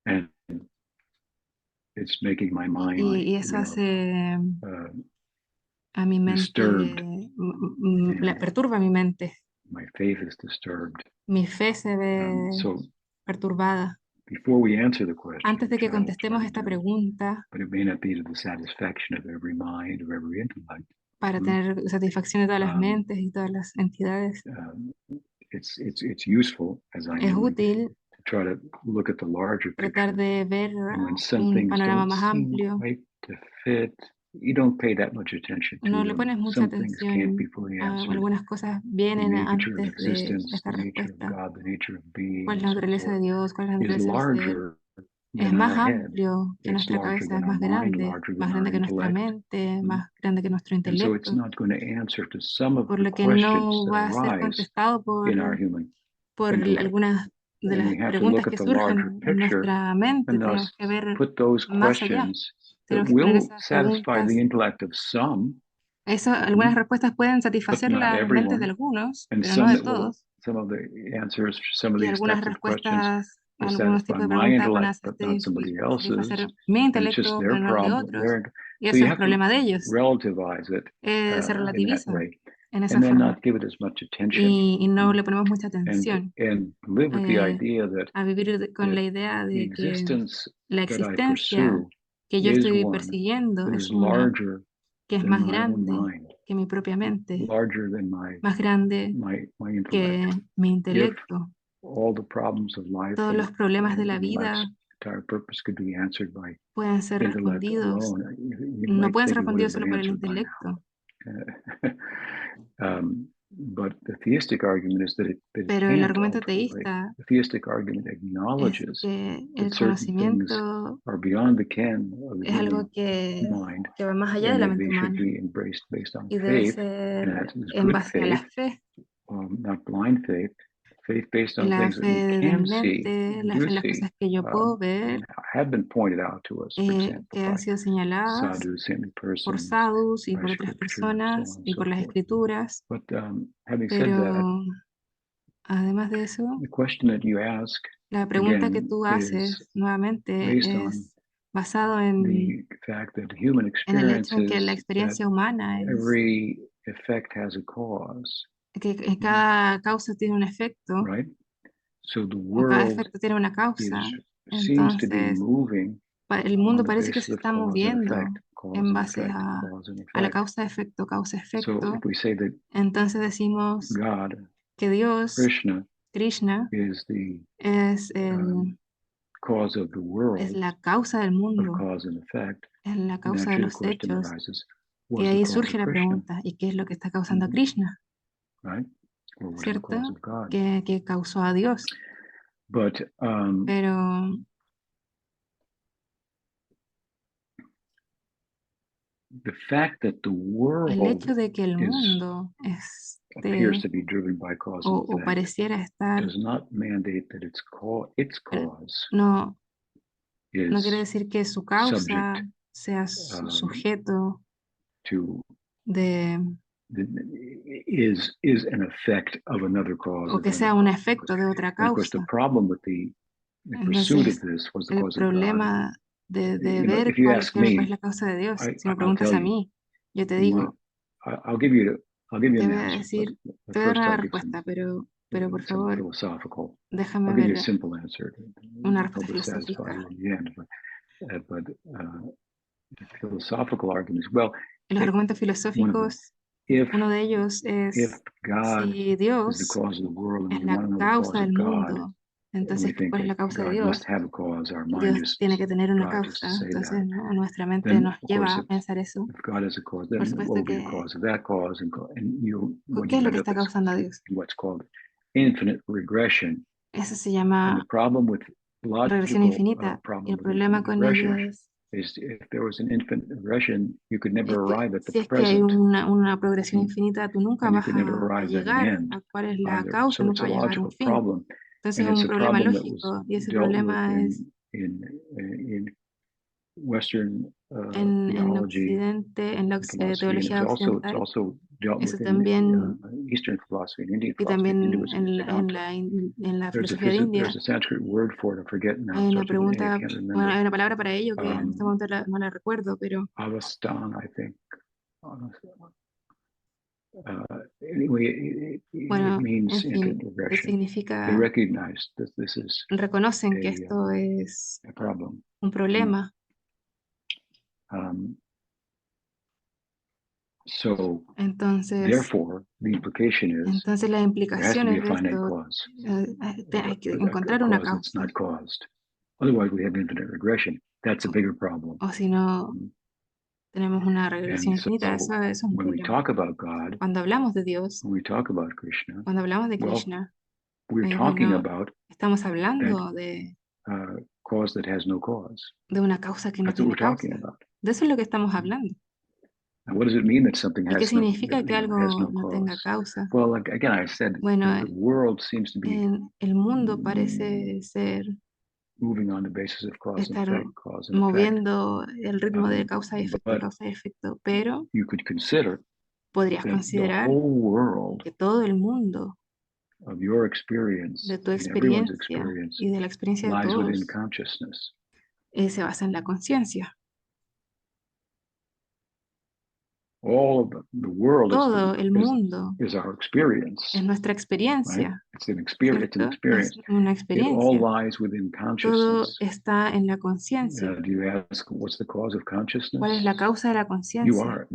and it's making my mind, Y eso hace uh, a mi mente, disturbed, and perturba mi mente. my faith is disturbed. Mi fe se ve So perturbada. before we answer the question, Antes de which que I will try contestemos to esta do, pregunta, but it may not be to the satisfaction of every mind, of every intellect. para Mm. tener satisfacción de todas las Um, mentes y todas las entidades, um, it's useful, as I es knew, útil to try to look at the larger tratar picture. de ver And when some un things panorama don't más seem amplio. quite to fit, you don't pay that much attention No to le them. pones mucha Some things can't be atención fully a answered. algunas cosas The vienen nature of antes de existence, esta the nature of respuesta. God, the nature of being, ¿Cuál es and la so naturaleza forth, de Dios? ¿Cuál es la is naturaleza del ser? larger Es than más our head. amplio que It's nuestra larger cabeza, es than our mind, larger más than our grande que nuestra intellect. mente, Mm. más grande que nuestro And so it's intelecto, not going to answer to some of por the lo que questions no that va a ser arise contestado in our human por intellect. algunas de And las we have to preguntas look que at the larger surgen en picture nuestra mente. and Tenemos thus que ver put those más allá. questions that Tenemos que poner will esas satisfy the preguntas. intellect of some, Algunas mm, respuestas pueden but satisfacer not las mentes de everyone, algunos, and pero no some de that will, todos. some of the answers, some of Y these algunas types of questions respuestas, will algunos satisfy tipos de my preguntas van a intellect, but not somebody else's, satisfacer mi and it's just intelecto, their pero no el de problem. otros. Y So eso you es have to problema de ellos. relativize it Se in that relativiza way, en esa and then forma. not give it as much attention, Y no mm, le ponemos mucha atención. and live with the eh, idea that a vivir con that la idea the de que existence la that I existencia pursue que yo is estoy one persiguiendo that es is una larger que es than más my own grande mind, que mi propia mente, larger than my más grande my intellect. que mi If intelecto. all the problems of life Todos and, los problemas de la and vida life's entire purpose could be answered by pueden ser intellect respondidos, alone, you no might pueden ser think it would respondidos have solo been por el answered by intelecto, now. But the theistic argument is that it pero el can't argumento ultimately. teísta The theistic argument es acknowledges que that el certain things conocimiento are beyond the ken of the es algo human mind, que va más allá de and la that mente they should humana be embraced based on y debe faith, and ser that is en good base a la faith, fe, not blind faith, faith based on la things that we fe de mi can see mente, and la fe do en las see, cosas que yo puedo ver, and have been pointed out to us, for example, que han by sido señaladas sadhus, saintly por persons, sadhus y by por otras scripture, and so on personas and y por so las forth. escrituras, But having said that, pero además de eso, the question that you ask la pregunta que again tú is haces nuevamente based on es basado the fact that human en el hecho en que la experiences that experiencia humana es every effect has a cause, que cada causa tiene un efecto right? So the o cada world efecto tiene una is causa. seems to be Entonces, moving el on mundo the parece que basis se of está moviendo en base cause and a la effect. causa-efecto, So causa-efecto. if we say that Entonces decimos God, que Dios, Krishna, Krishna, is the es, um, cause of the es world, la causa del of mundo, cause and effect, es la causa de naturally the los question hechos. arises, Y was the ahí cause surge of la Krishna, pregunta, ¿y qué es lo que está causando a Krishna? right? Or what is the ¿Cierto? cause of God? Que causó a Dios. But Pero the fact that the el world hecho de que el is mundo appears to be driven by cause and o effect pareciera estar, does not mandate that its el- cause no, no quiere is decir que su subject causa sea um, sujeto to de, is an effect of another cause o of que another sea un cause. efecto de otra And of course, the causa. problem with the pursuit of Entonces, this was the el cause of God. problema de You know, ver if you ask cuál es me, la causa de Dios, si me I'll preguntas tell a you. mí, yo te Well, digo, I'll give you te an voy a answer, decir, but te voy a dar first una I'll give respuesta, pero por some favor, philosophical. I'll déjame give you a ver simple answer. una Hope respuesta it satisfies filosófica. you in the end. But the philosophical argument is well. Los argumentos One of them. filosóficos, If uno de ellos if es, God si is the Dios cause of the world and es we la want to know the causa cause del of God, mundo, and we entonces, think ¿cuál es that la causa de God must Dios? have a cause, our mind Dios just tiene que tener una drives us to causa, say that. entonces nuestra mente Then, nos of lleva course, a pensar eso. if God has a cause, Por then what supuesto will be the que, cause of that cause? And what ¿qué es you lo que end up está is causando a Dios? what's called infinite regression. Eso se And the llama problem with regresión logical infinita. Y problem el with infinite problema con regression ello is if there was an infinite regression, you could never es que arrive at the si es que hay present, una progresión infinita, tú nunca and you vas could never a arrive at an llegar end a cuál es la either. causa, So it's nunca a va a llegar a un logical fin. problem, Entonces and es it's un a problema problem that was lógico y ese dealt with problema es in Western en theology Occidente, en la and philosophy, and teología it's occidental, also dealt eso with in también, Eastern philosophy and Indian y philosophy. también Hinduism is Vedanta. en la filosofía de India. There's a Sanskrit word for it. I forget now. Hay It una starts with an A. I pregunta, can't bueno, remember. hay una palabra para ello que en este momento no la recuerdo, pero Avastan, I think. Anyway, it bueno, means en infinite fin, regression. They significa, recognize that this is reconocen que esto es a problem. un problema. So, Entonces, therefore, the implication is las there has to be implicaciones a de finite esto, cause, hay que a encontrar una cause that's causa, not caused. Otherwise, we have infinite regression. That's a bigger problem. o si no, tenemos una regresión And infinita. so, Eso es un when we problema. talk about God, Cuando hablamos de Dios, when we talk about Krishna, cuando hablamos de well, Krishna, we're talking bueno, about estamos that hablando cause that has no cause. de una causa que no That's what tiene we're talking causa. about. De eso es lo que estamos hablando. And what does it mean that something ¿Y qué has no, significa que has algo no no tenga cause? causa? Well, like, again, I said Bueno, the world seems to be el mundo parece moving on the basis of estar cause and effect. moviendo el ritmo de But causa y efecto, pero you could consider podrías that the considerar whole world que todo el mundo of your experience de tu and everyone's experiencia experience y de la experiencia de lies within todos consciousness. se basa en la conciencia. All of the world Todo el mundo is our experience, es nuestra right? experiencia, It's an ¿cierto? experience. Es una It all experiencia. lies within Todo consciousness. está en la conciencia. Do you ask what's the cause of consciousness? ¿Cuál es la causa de la You conciencia? are.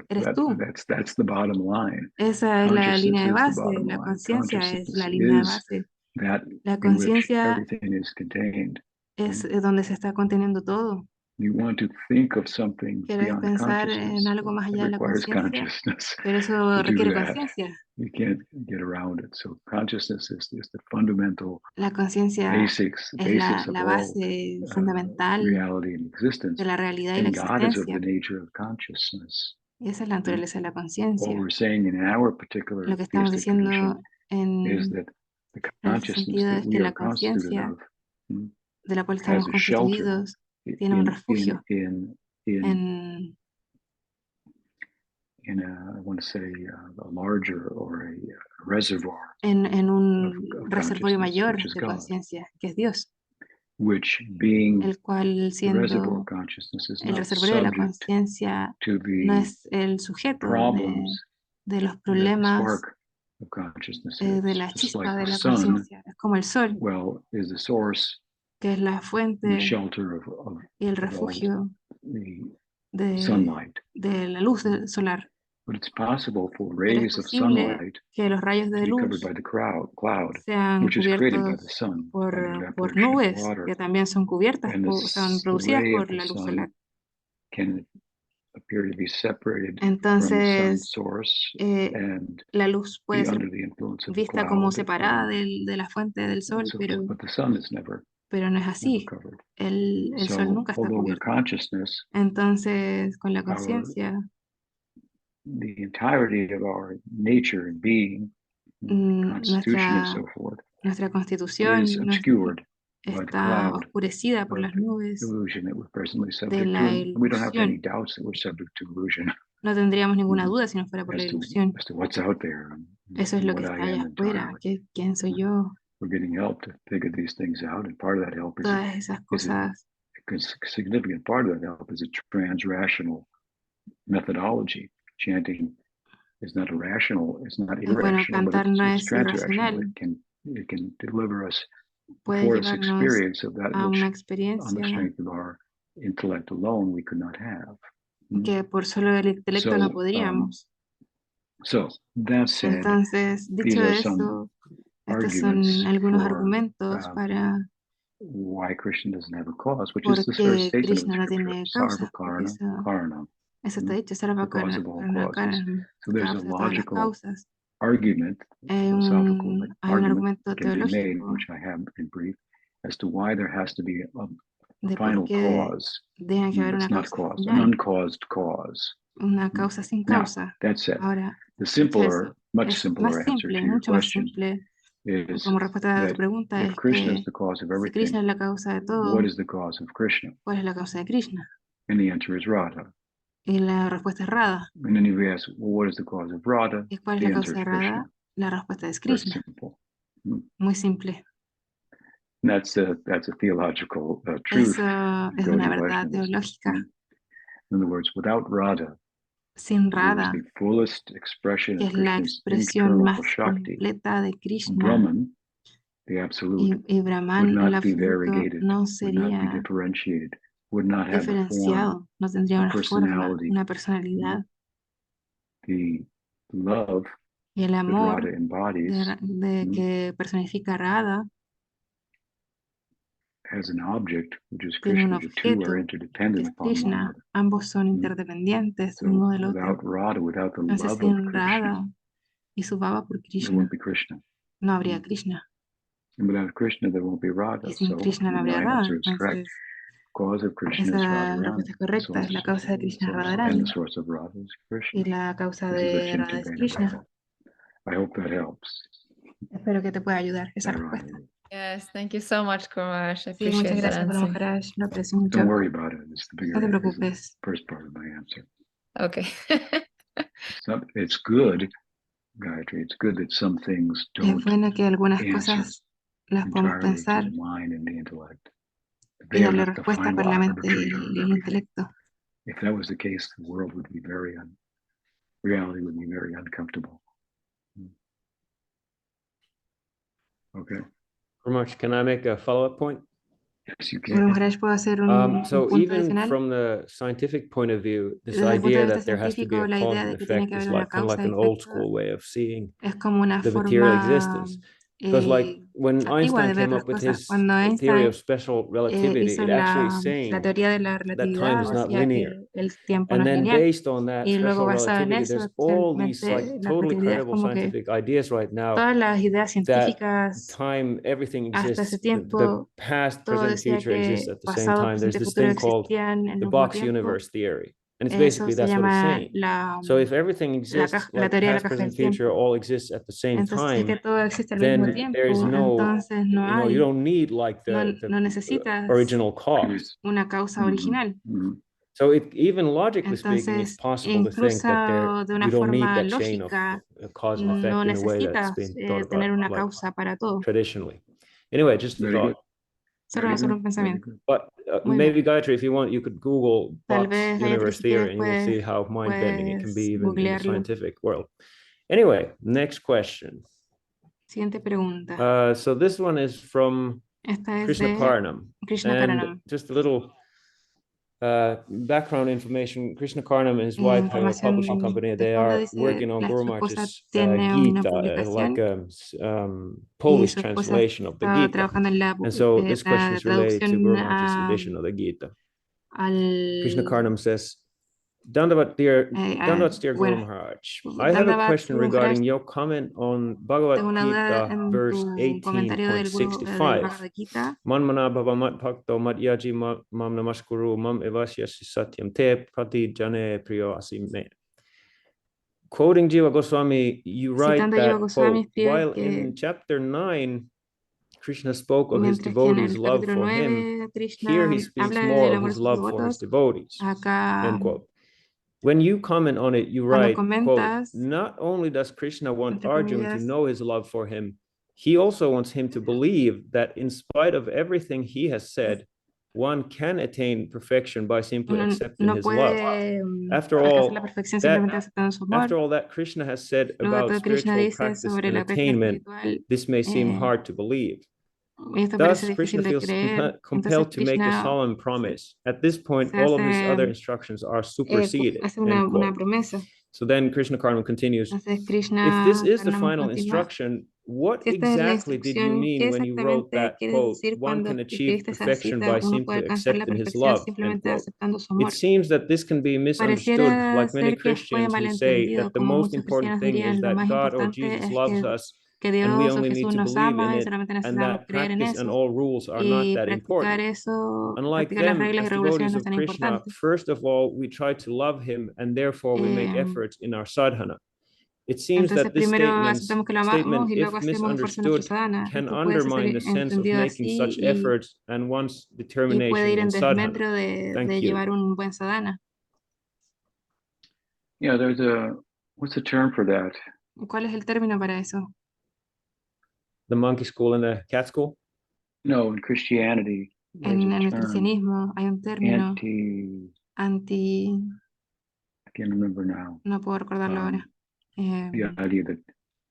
Eres tú. That's the bottom line. Esa es la línea Consciousness de is the base. bottom La line. conciencia es Consciousness la línea de is base. that La in which conciencia everything is contained. es donde se está conteniendo todo. You want to think of something Quieres beyond pensar en consciousness. algo más It allá de la requires conciencia, consciousness pero to eso do requiere that. conciencia. You can't get around it. So consciousness is the fundamental La conciencia basis es of la all base fundamental reality and existence. de la realidad y la And God is of the existencia. nature of consciousness. Y esa es la naturaleza de la What conciencia. we're saying in our particular Lo que estamos theistic tradition diciendo is that the en ese consciousness sentido that es que we are la constituted conciencia of de la cual estamos has a shelter constituidos tiene un refugio in en, I want to say a larger or a reservoir en un of reservorio consciousness, mayor which is de God, conciencia, que es Dios, which being el cual the reservoir of siendo consciousness is el not reservorio de la subject conciencia to no the es el sujeto problems de los that the problemas spark of consciousness de is. la Just like chispa de the la sun, conciencia. Es como el sol, well, is the source que es la and the fuente shelter y el of all refugio the de, sunlight. de la luz solar. But it's possible for Pero es rays of posible sunlight que los rayos to de be covered by luz the cloud, sean which is created by the cubiertos sun, by the por evaporation of nubes, water. que también son cubiertas, And son the producidas ray of por the la luz solar. sun can appear to be separated from the sun Entonces, source and la luz puede be ser under the influence of the vista como cloud. separada de la fuente del sol, But the sun is never pero no es así. covered. El sol So, nunca está although we're cubierto. consciousness, Entonces, con la our conciencia, the entirety of our nature and being, constitution and so forth, nuestra is constitución obscured by the está cloud oscurecida por of las nubes illusion that we're presently de subject to, la and we don't have any ilusión. doubts that we're subject to illusion No tendríamos ninguna duda si no fuera por la as ilusión. to what's out there Eso es and lo que what I está allá am afuera. entirely. ¿Quién soy yo? We're getting help to figure these things out, and part of that help Todas esas cosas. a significant part of that help is a trans-rational methodology. Chanting is not irrational, Bueno, but cantar no it's es trans-rational. irracional. It can deliver us, Puede afford us llevarnos experience of that a una which, on the experiencia strength of our intellect alone, we could not have. que por solo el intelecto no podríamos. So that said, Entonces, dicho these are some eso, estos son arguments algunos for argumentos para why Krishna doesn't have a cause, which is por this very qué statement of the Krishna no scripture, tiene sarva causas, porque karanam, eso está dicho, Sarva the cause of all Karana causes. So there's a causa todas las logical causas. argument, philosophical Hay un argument argumento can be made, teológico which I have in brief, as to why there has to be a de por final qué cause tiene que haber una that's not causa caused, an final, uncaused cause. una causa sin Now, causa. that said, Ahora, the dicho eso, much es simpler más answer simple, to your mucho más question simple is como respuesta a tu that pregunta if es Krishna is que the cause of si Krishna everything, es la causa de todo, what is the cause of Krishna? ¿cuál es la causa de Krishna? And the answer is Radha. Y la respuesta es Radha. And then if you ask, well, what is the cause of Radha? ¿Y cuál es The la answer causa is de Krishna. Radha? La respuesta es Very Krishna. simple. Muy simple. And that's a theological truth. Eso es una Gaudiya verdad Vaishnavas. teológica. In other words, without Radha, Sin who is Radha, the fullest expression que of es la Krishna's expresión internal más Shakti, completa de Krishna, Brahman, the absolute, y would Brahman, el not be absoluto, variegated, no would not be sería differentiated, would not have the form, diferenciado, no tendría the una forma, personality, una personalidad. the love Y el that amor Radha embodies que personifica Radha as an object, which is tiene un Krishna. The two are objeto que interdependent es upon one Krishna. another. Ambos son interdependientes So uno del otro. without Radha, without the Entonces, love of sin Krishna, Radha y su baba por there won't Krishna, be Krishna. no habría Krishna. And without Krishna, there won't be Radha. Y sin So Krishna no habría my Radha. answer is correct. Entonces, Cause of Krishna is esa Radharani. respuesta es correcta. Es la causa de Krishna es And Radharani. the source of Radha is Y Krishna. la causa This is a de Radha Chintan es Bheda Krishna. Bhava. I hope that helps. Espero que te pueda ayudar esa respuesta. Narayana. Yes, thank you so much, Kumash. I Sí, muchas appreciate that gracias, answer. Maharaj. Lo aprecio mucho. Don't worry about it. It's the No te bigger, is the preocupes. first part of my answer. Okay. It's good, Gayatri. It's good that some things Es don't bueno que algunas answer cosas las podemos entirely to pensar the mind and the intellect. y They are darle not the respuesta final para la mente y arbiter of el everything. intelecto. If that was the case, the world would be reality would be very uncomfortable. Okay. Ramesh, can I make a follow-up point? Yes, you Bueno, can. Maharaj, ¿puedo hacer un So punto even adicional? from the scientific point of view, this Desde el punto de idea vista that there has to be científico, a la cause idea and de que tiene effect que is haber una like kind of causa like y an old efecto school way of seeing es como una the material forma existence. Because like when antigua Einstein de ver came las up with cosas. his Cuando theory Einstein of special relativity, hizo it actually is la saying teoría de la that time relatividad, is not decía linear. que el tiempo no And es then lineal. based on that Y luego special basado en relativity, eso, there's all these like especialmente la totally relatividad es credible como que scientific ideas right now todas las ideas that científicas time, everything hasta ese exists, the tiempo, past, todo present, decía future exists que at the same pasado, time. There's presente y this futuro thing called existían en the el mismo box tiempo. universe theory. And it's Eso basically se that's what it's llama saying. So if everything exists, la like teoría de la past, caja del present, future, tiempo. all exists at the same Entonces, si es time, que todo existe al mismo then there is tiempo, no, entonces no you hay, don't need like no necesitas original cause. una causa original. So even logically speaking, it's Entonces, possible to think that incluso de una you don't need forma that chain of lógica, cause and no effect in a way that's necesitas been thought about tener una like causa para todo. traditionally. Anyway, just a Very thought. good. Solo un Very pensamiento. good. But Muy maybe bien. Gayatri, if you want, you could Google Tal box vez, Gayatri, universe si quieres, theory and you'll see how mind-bending it can be puedes even in the googlearlo. scientific world. Anyway, next question. Siguiente pregunta. So this one is from Esta es Krishna de Karnam. Krishna And Karanam. just a little background information. Krishna Karnam and his wife have a publishing Información company. de They fondo are dice, working on Guru su esposa Maharaj's tiene una Gita, like publicación y Polish su esposa translation of the está Gita. trabajando en And so this question la is related to Guru traducción Maharaj's edition of the Gita. Krishna al... Karnam says, Dandavat, dear Guru bueno, Maharaj, I have a question Guru Maharaj, regarding your comment on tengo Bhagavad una duda Gita, en verse tu comentario del del 18.65. Bhagavad Gita. Manmana bhava mat bhakto mat yaji mam namaskuru mam evasyasi satyam te prati jane priyo asime. Quoting Jiva Goswami, you write Citando a Jiva that, Goswami, quote, escribe while que in chapter 9, Krishna spoke of his mientras que en devotees' el love capítulo for him, 9 here Krishna he speaks habla more del of amor a his sus love for his devotos, devotees, acá end quote. When you comment on it, you cuando write, quote, comentas, not only does Krishna want entre Arjuna to comillas, know his love for him, he also wants him to believe that in spite of everything he has said, one can attain perfection by simply uno accepting no his love. puede After alcanzar all, la perfección simplemente aceptando su amor. that Krishna has said Luego de about todo, Krishna spiritual dice practice sobre and la práctica attainment, espiritual, this may seem hard to believe. y esto parece Thus, difícil Krishna de feels creer. Entonces compelled to make a Krishna solemn promise. At this point, se all of his hace, other instructions are superseded. hace End una quote. promesa. So then Krishna Karnam continues, Entonces if this Krishna is the Karnam final continúa. instruction, what Si esta es la exactly did you instrucción, ¿qué mean when you wrote exactamente that, quieres quote, decir one cuando can achieve escribiste esa perfection cita? by Uno puede simply alcanzar la accepting his perfección love, end simplemente quote. aceptando su It amor. seems that this can be misunderstood, Pareciera like many ser que fue Christians who say malentendido, that the como most muchos important cristianos thing is dirían, lo that más God or importante Jesus es loves us que and we Dios o only need Jesús to nos believe in ama y it, solamente and necesitamos that creer en practice and eso. all rules are not Y that practicar important. eso, Unlike practicar las them, reglas y as regulaciones devotees no es of tan Krishna, importante. first of all, we try to love him and therefore we make Eh, efforts in our sadhana. it seems Entonces that this primero statement, aceptamos que lo amamos y if luego hacemos esfuerzo en nuestra misunderstood, sadhana. can Esto puede ser undermine the sense of entendido making así such efforts and one's y puede determination ir in en sadhana. desmedro de Thank you. llevar un buen sadhana. Yeah, what's the term for that? ¿Cuál es el término para eso? The monkey school and the cat school? No, in Christianity, there's En a el term, cristianismo hay un término I can't remember now. no puedo recordarlo ahora. The idea that,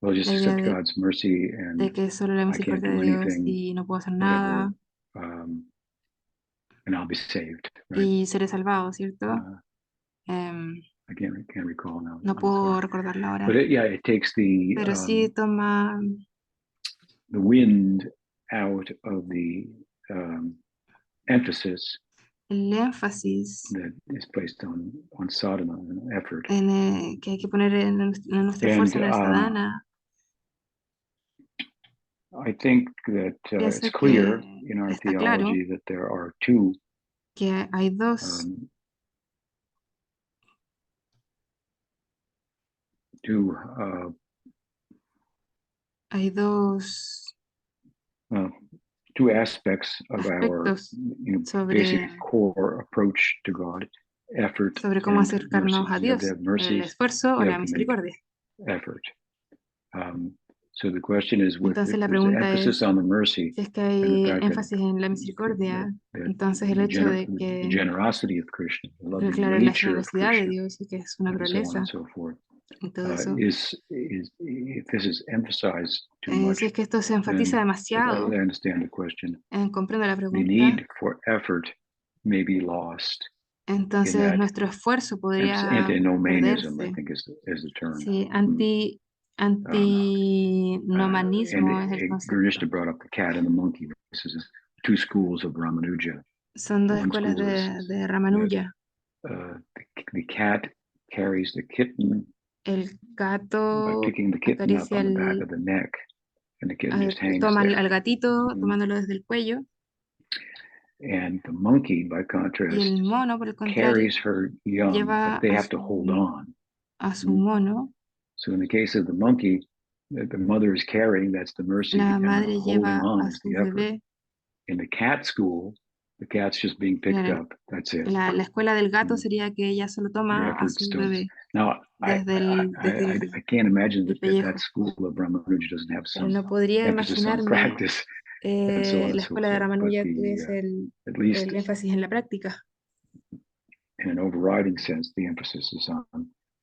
well, just La idea accept God's mercy de and que solo la I can't misericordia do de Dios anything, y no puedo hacer whatever, nada and I'll be saved, right? y seré salvado, ¿cierto? I can't recall now. No I'm puedo sorry. recordarlo ahora. But it takes Pero sí toma the wind out of the emphasis el énfasis that is placed on sadhana and effort. que hay que poner en nuestro esfuerzo en el sadhana. I think that it's Pienso clear que in our está claro theology that there are two que hay dos two aspects of our aspectos basic sobre core approach to God, effort cómo and acercarnos mercy. a You have Dios, to have el mercy, esfuerzo o you la have to make misericordia. effort. So the question is, if Entonces la there's pregunta emphasis es, on the mercy, si es que and the hay fact that énfasis en la misericordia, entonces el the hecho de the que, generosity of Krishna, the loving claro, la nature of generosidad de Krishna, Dios y que es una and so on naturaleza and so forth, y todo eso, is if this is emphasized too much, si es que esto se enfatiza then demasiado, I understand the question. comprendo la The pregunta, need for effort may be lost. entonces nuestro esfuerzo podría Antinomianism, I perderse. think, is the term. Sí, antinomanismo es el concepto. Gurishta brought up the cat and the monkey. This is two schools of Ramanuja. Son dos One escuelas school is de Ramanuja. The cat carries the kitten El by gato picking the kitten up acaricia on the back of the neck, and the kitten just hangs toma there. al gatito tomándolo desde el cuello. And the monkey, by Y contrast, el mono, por el contrario, carries her young, lleva but they have to hold on. a su mono. So in the case of the monkey, the mother is carrying, that's the mercy, La and madre the holding lleva on a is su the effort. bebé. In the cat school, the cat's just being picked up. That's it. La escuela del gato sería que ella solo The toma a effort su still. bebé Now, I can't imagine that pellejo. that school of Ramanuja doesn't have Pero some no podría emphasis on imaginarme practice and so on la and so escuela de forth. Ramanuja But tuviese at least el énfasis en la práctica. in an overriding sense, the emphasis is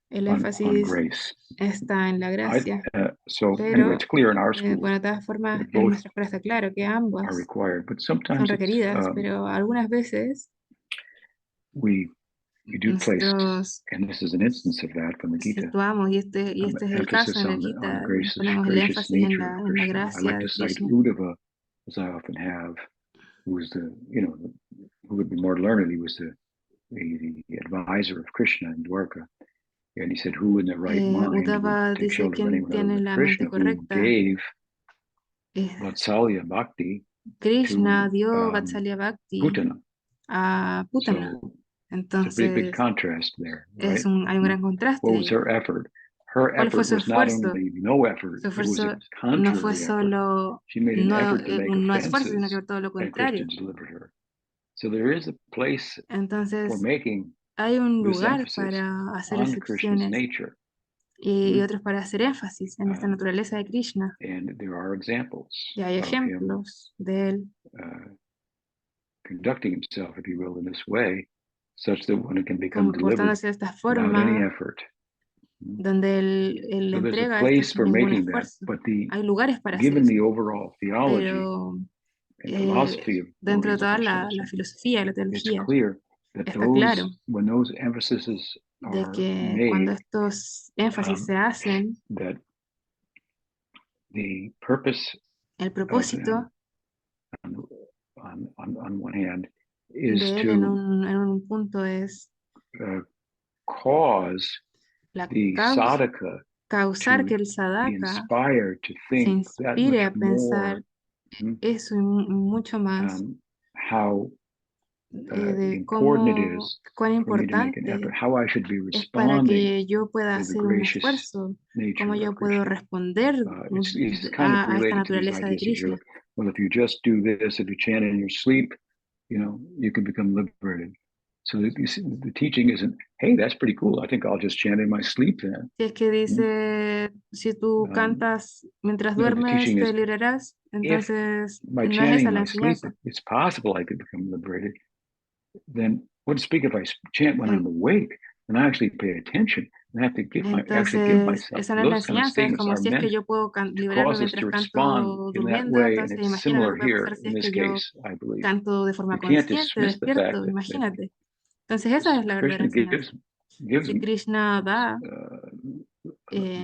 El on énfasis grace. está en la gracia. So Pero, anyway, it's clear in our school bueno, de todas formas, that en both nuestra escuela está claro que ambas are required, but son sometimes requeridas, pero algunas veces we do place, nosotros and this is an instance of that from the Gita, situamos, y este es el caso emphasis en el on the Gita, gracious ponemos el nature énfasis of en la Krishna. I gracia like de to cite Krishna. Uddhava, as I often have, who was who would be more learned. He was the advisor of Krishna in Dwarka. And he said, who in the right mind Uddhava would take dice, shelter of ¿quién anyone other tiene than la mente Krishna, who correcta? gave Vatsalya Bhakti Krishna to dio Vatsalya Bhakti Putana. a Putana. So it's a pretty big Entonces, contrast there, right? hay un gran contraste What was ahí. her effort? Her ¿Cuál fue effort su was not esfuerzo? only no effort, Su it was esfuerzo a no fue contrary effort. solo She made an effort to make no esfuerzo, sino offenses, que todo lo and Krishna contrario. delivered her. So there is a place for Entonces, making hay un this lugar emphasis para hacer on Krishna's excepciones nature. y otros para hacer énfasis en esta naturaleza de Krishna. And there are examples Y hay of him ejemplos de él conducting himself, if you will, in this way, such that one can become delivered comportándose de esta without any forma, effort. donde él So there's a entrega esto place sin for ningún making that, esfuerzo. but Hay lugares para hacer given eso, the overall theology pero and philosophy of dentro de devotees of toda Krishna, la filosofía y la it's teología, clear that está claro when those emphases de are que cuando made, estos énfasis se hacen, that the purpose el of propósito them, on one hand, is de él to en un punto es cause la the causa, sadhaka causar to que el be sadhaka inspired to se think that inspire much a pensar more eso y mucho más how de important it cómo, is cuán for me to make an importante effort, how I should be es para responding que yo pueda to the hacer un gracious esfuerzo, cómo nature yo of puedo Krishna. responder It's kind of a esta related to these naturaleza de ideas that Krishna. well, if you just do this, if you chant in your sleep, you can become liberated. So the teaching isn't, hey, that's pretty cool. I think I'll just chant in my sleep then. Si es que dice, si tú cantas mientras No, the duermes, teaching te is, librarás. if Entonces, by no es chanting esa in la my sleep, enseñanza. it's possible I could become liberated, then what to speak if I chant when I'm awake and I actually pay attention and I have to actually give Entonces, myself? esa no es la Those kind of enseñanza, es statements como are si es que meant yo puedo to liberarme cause us mientras to respond canto in that durmiendo, way, and entonces it's imagina lo similar que puede here pasar si in es this que yo case, I believe. canto de forma You can't consciente, dismiss the fact despierto, that imagínate. Entonces, esa es la verdadera Krishna enseñanza. gives Si Krishna da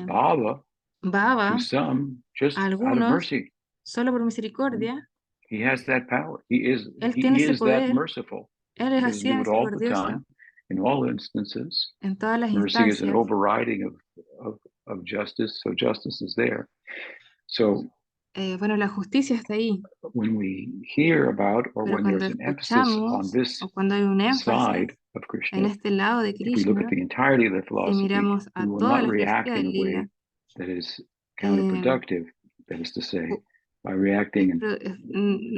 bhava to bhava some just a out of algunos mercy. solo por misericordia, He has that power. He Él tiene ese is that poder, merciful. Él He es doesn't así de do it all the misericordioso time. In all instances, en todas las mercy is an instancias. overriding of justice, so justice is there. So Bueno, la justicia está ahí, when we hear about, or pero when cuando there's an emphasis on escuchamos this o cuando hay un énfasis side of en Krishna, este lado de if we look at Krishna, the entirety of the si philosophy, miramos a we will toda not la react filosofía in del a way lila, that is counterproductive, that is to say, by es reacting and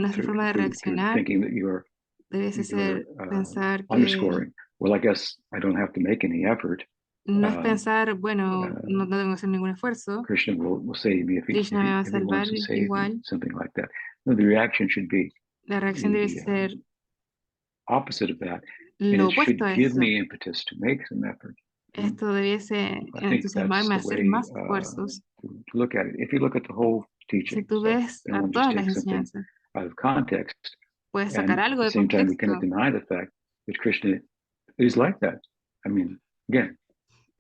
nuestra forma de through reaccionar thinking that you're debe ser pensar que underscoring. Well, I guess I don't have to make any effort. no es pensar, bueno, no tengo que hacer ningún esfuerzo, Krishna will save me if Krishna me va a he wants salvar to save me, igual. something like that. No, the reaction should be La reacción debe the ser opposite of that, and lo it should opuesto a give eso. me impetus to make some effort. Esto debiese I think that's entusiasmarme a the hacer way más esfuerzos. to look at it. If you look at the whole Si teaching, tú so ves I don't a want to just todas las take something enseñanzas, out of context, puedes and sacar at algo the de same time we cannot contexto. deny the fact that Krishna is like that. I mean, again,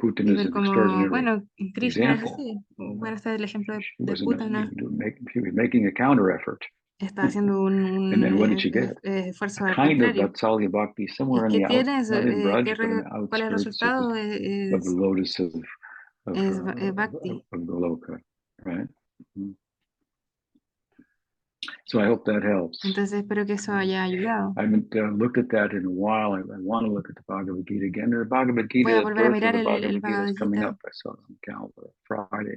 Putin Y is ver an como, extraordinary bueno, Krishna es example. así. Bueno, este es el ejemplo She de wasn't Putana. she was making a counter effort. Está haciendo And then what did she get? esfuerzo A al kind of contrario. Vatsalya Bhakti somewhere ¿Y on qué the tienes? not in Braj, but on the ¿Cuál es el outskirts resultado? of the lotus Es Bhakti. of Goloka, right? So I hope that helps. Entonces espero que eso haya ayudado. I haven't looked at that in a while. I want to look at the Bhagavad Gita again. The Bhagavad Gita, Voy a the volver a birth of mirar the el Bhagavad Gita Bhagavad is coming Gita. up. I saw it on the calendar Friday.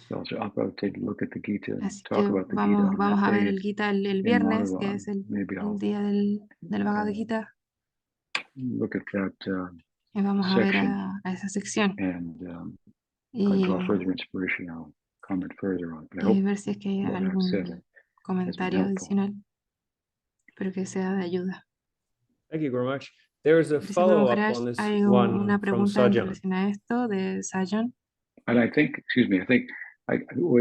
So I'll probably take a look at the Gita and Así talk que about the Gita on vamos that a ver day el Gita el in viernes, que Madhavan. es el Maybe I'll día del Bhagavad Gita. look at that Y vamos a ver section a esa sección and if I y, draw further inspiration, I'll comment further on it. But I hope ver si es que hay what I've said algún has been comentario helpful. adicional. Espero que sea de ayuda. Thank you very much. There is a Gracias, Guru follow-up Maharaj. on this Hay one una from pregunta en Sajan. relación a esto de Sajan. And I think, I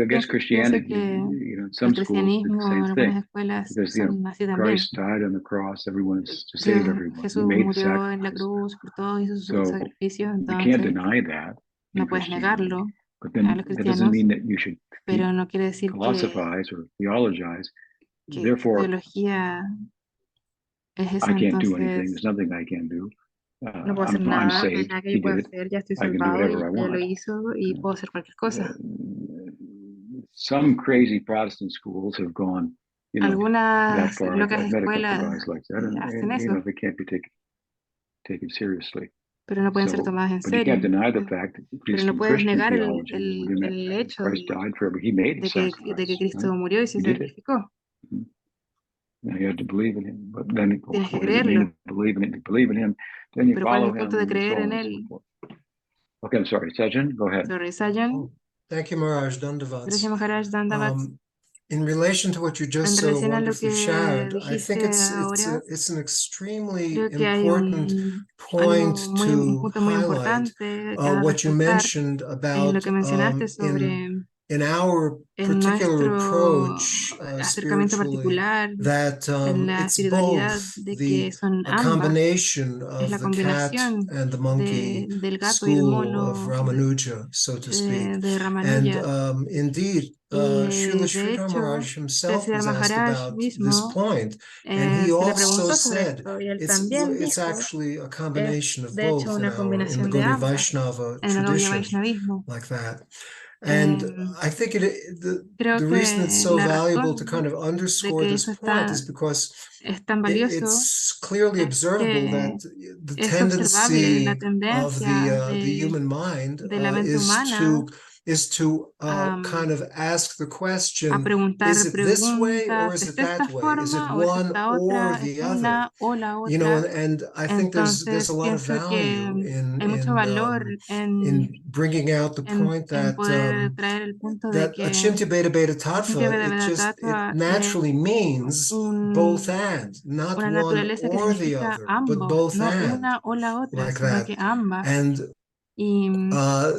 guess Christianity, que in el some schools, did the cristianismo en same algunas thing. escuelas Because, son así también. Christ died on the cross, everyone is to save everyone. He Jesús made the murió en la sacrifice. cruz por todos, hizo su So sacrificio, you can't entonces deny that in no puedes Christianity. negarlo But a then los that doesn't cristianos, mean that you should pero no quiere decir philosophize or theologize. que Therefore, teología es eso, I can't do anything. entonces There's nothing I can do. no puedo hacer I'm nada, no hay saved. nada que He yo pueda did it. hacer, ya estoy I can do salvado y whatever I ya lo want. hizo y puedo hacer cualquier cosa. Some crazy Protestant schools have gone, that Algunas far. locas I've met a couple escuelas guys like that, hacen and eso, they can't be taken seriously. pero no pueden ser So, tomadas en but you serio. can't deny the fact, at Pero least no in puedes Christian negar theology, within that, el hecho Christ died for everybody. He made the de que sacrifice. Cristo Right? murió y se He did it. sacrificó. Now you have to believe in him. But then, Tienes que what does it mean creerlo. to believe in him? To believe in him, then you Pero ¿cuál es follow el punto him, de and so creer en on and so él? forth. Okay, I'm sorry, Sajjan, go ahead. Sorry, Sajan. Oh, thank you, Maharaj Gracias, Dandavats. Maharaj Dandavats. In relation to what you En just so relación a lo wonderfully que shared, I think dijiste ahora, it's an extremely creo que hay important un point un punto muy highlight importante que ha de what you resaltar, mentioned about lo que mencionaste sobre in our en particular nuestro approach acercamiento spiritually, particular that en la it's both espiritualidad, de que son a ambas, combination es of la the cat combinación and the monkey del gato y el school of mono Ramanuja, so to speak. de And Ramanuja. indeed, Srila De Sridhar hecho, Maharaj himself Sridhar was asked Maharaj about this mismo point, and he se le also preguntó sobre said esto y él también it's dijo, actually a es combination of de hecho both in una the combinación de Gaudiya ambas Vaishnava en el Gaudiya tradition, Vaishnavismo. like that. And Em, I think creo the que reason it's so la valuable to razón kind of de underscore que this eso point is because es tan valioso it's clearly es observable que that the es observable la tendency of tendencia the human mind de la mente humana is to a, kind of ask the a question, preguntar is it this way or preguntas, is ¿es it de esta that way? Is it forma o es one esta or otra? ¿Es the other? una o la You know, otra? and I think there's a Entonces lot of pienso que value hay mucho valor in bringing out the point en that poder traer el punto de that que Achintya Beta Beta Achintya Tattva, Veda it Veda it Tattva naturally means both and, not una one naturaleza que or the significa other, but ambos, both no and, una o la otra, like sino that. que ambas. And Y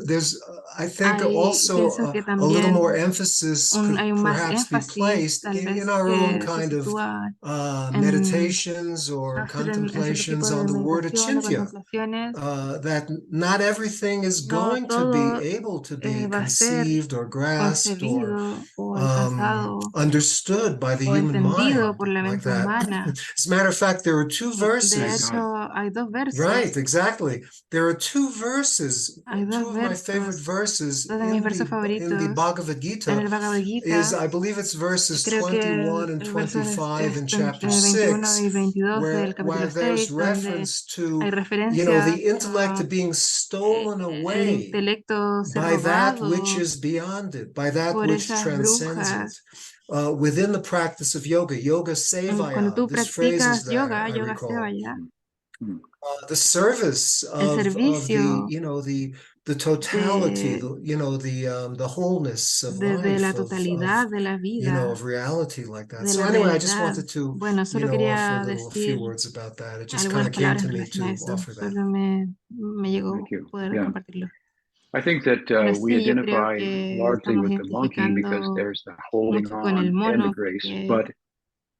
there's, I think, pienso also que a little también more emphasis could hay un más perhaps be énfasis, placed tal vez, in our own que se kind of sitúa en meditations or en cierto tipo contemplations de on the word meditación o Achintya. contemplaciones. That not everything is No going to be todo able to be va a ser conceived or grasped or concebido o alcanzado understood by the o human entendido mind por la like mente that. humana. As a matter of fact, there are two De verses. hecho, hay dos versos. Right, exactly. There are two verses, Hay two dos of my favorite versos, verses dos de mis versos in the favoritos Bhagavad en Gita el Bhagavad is, Gita. I believe it's verses Creo que 21 and el verso 25 in chapter 21 y 6, 22 del where capítulo there's 6, donde reference hay to, referencias the intellect a being stolen el away intelecto ser by that robado which is beyond it, by that por which esas transcends it. brujas. Within the practice of yoga, yoga Cuando sevaya, tú this phrase is practicas there, yoga, I yoga recall. sevaya, The service el of servicio the totality, de, the wholeness of de la life, totalidad de la vida, of reality like that. de So la anyway, I just realidad. wanted to, Bueno, solo offer quería a few decir words about that. It just kind algunas of came palabras to en me relación a to eso. offer that. Solo me llegó Thank you. poder Yeah. compartirlo. I think that Bueno, we sí, yo creo identify que largely estamos with the monkey because identificando there's the holding mucho con el on and the mono grace, porque, but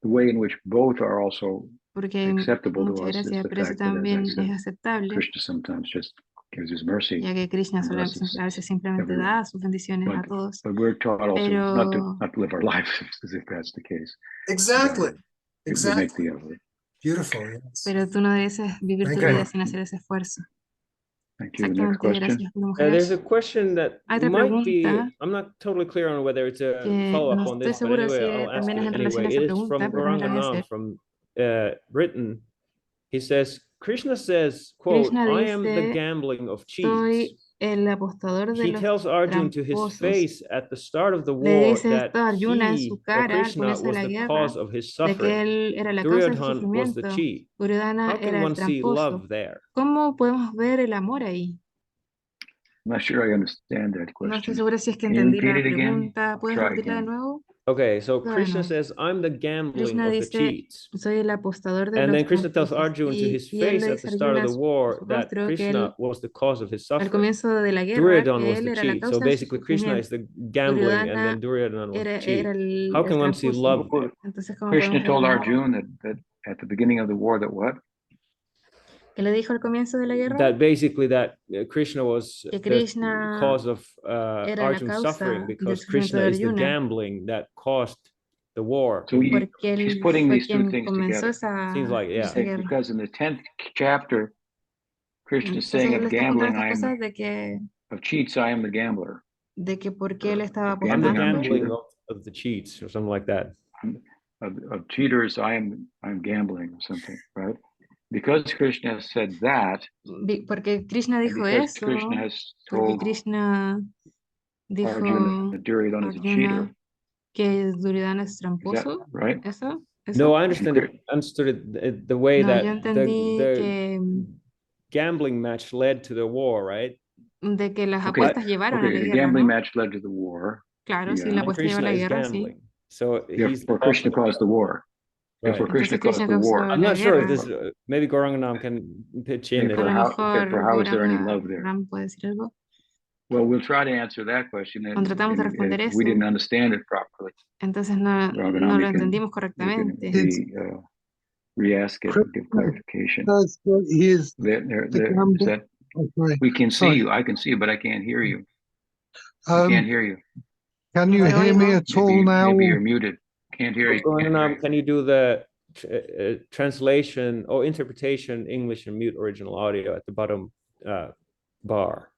the way in which both are also porque hay acceptable to mucha us is gracia, the pero eso fact that, as I también es said, aceptable, Krishna sometimes just gives his mercy ya que Krishna and blesses a veces simplemente everyone. da sus bendiciones a But todos, we're taught also not to pero live our lives as if that's the case. Exactly. We make the effort. Beautiful. Yes. pero tú no debes vivir tu Okay. vida sin hacer ese esfuerzo. Thank you. The next Exactamente, question. gracias, Guru There's a Maharaj. question that Hay otra might be, pregunta I'm not totally clear on whether it's a que follow-up no on estoy this, but segura anyway, si I'll ask también es it en relación anyway. a esa It is pregunta, from pero también la voy a Gauranganam hacer. from Britain. He says, Krishna says, quote, Krishna I am the dice, gambling of soy cheats. el apostador de He los tells Arjun to his tramposos. face at the start of the Le war dice that esto a Arjuna en su he, or cara al Krishna, comienzo de was la the guerra, cause of his de que suffering. él era la causa de su Duryodhana was the sufrimiento. cheat. Duryodhana How can era el one see tramposo. love there? ¿Cómo podemos ver el amor ahí? I'm not sure I understand that No estoy question. segura si es que Can you entendí repeat la it again? pregunta. ¿Puedes Try repetirla de again. nuevo? Okay, so Todavía Krishna no. says, I'm the gambling Krishna of the dice, cheats. soy el apostador de And los then Krishna tells tramposos. Arjuna to his Y él face le at dice the a start Arjuna of the war su that rostro que Krishna él, was the cause of his al suffering. comienzo de la guerra, Duryodhana que was él the era la cheat. So causa de su basically Krishna is sufrimiento. the gambling and then Duryodhana Duryodhana was the era cheat. el How can one see tramposo. love there? Entonces, ¿cómo Krishna podemos ver told el amor? Arjuna that at the beginning of the war that what? ¿Qué le dijo al comienzo de la guerra? That basically that Krishna was Que the Krishna cause of era la Arjun's causa suffering del because sufrimiento Krishna de is the Arjuna, gambling that caused the war. So porque he's él putting fue these two quien things comenzó together. Seems like, yeah. esa guerra. Because in the 10th chapter, Krishna is Entonces saying él of está juntando gambling, estas cosas of cheats, I am the gambler. de que porque él estaba Of I'm the gambling, I'm the gambling cheater. of the cheats or something like that. Of cheaters, I'm gambling or something, right? Because Krishna said that, porque Krishna and dijo because eso, Krishna has porque told Krishna dijo Arjuna that Duryodhana is a cheater, Arjuna que Duryodhana es is that tramposo, right? ¿eso? No, I understood it the way No, that yo entendí the que gambling match led to the war, right? de que las Okay, apuestas llevaron a la the guerra, gambling ¿no? match led to the war. Claro, sí, Yeah. la And apuesta lleva a Krishna la is guerra, sí. gambling. So he's Therefore, Krishna caused the war. Therefore, right. Krishna Entonces caused Krishna the causó war. I'm la not sure if guerra. this maybe Gauranganam can pitch in. Therefore, A lo mejor how is there any Gauranga love there? Ram puede decir algo. Well, we'll try to answer that question, and Tratamos de responder if we eso. didn't understand it properly, Entonces no Raghuram, lo entendimos we can correctamente. re-ask it and give clarification. Does what he is There, the is gamble. that Oh, sorry. we can see Sorry. you. I can see you, but I can't hear you. I can't hear you. Can you No te hear me oigo. at all now? Maybe you're muted. Can't hear you. Gauranganam, can you do the translation or interpretation English and mute original audio at the bottom bar?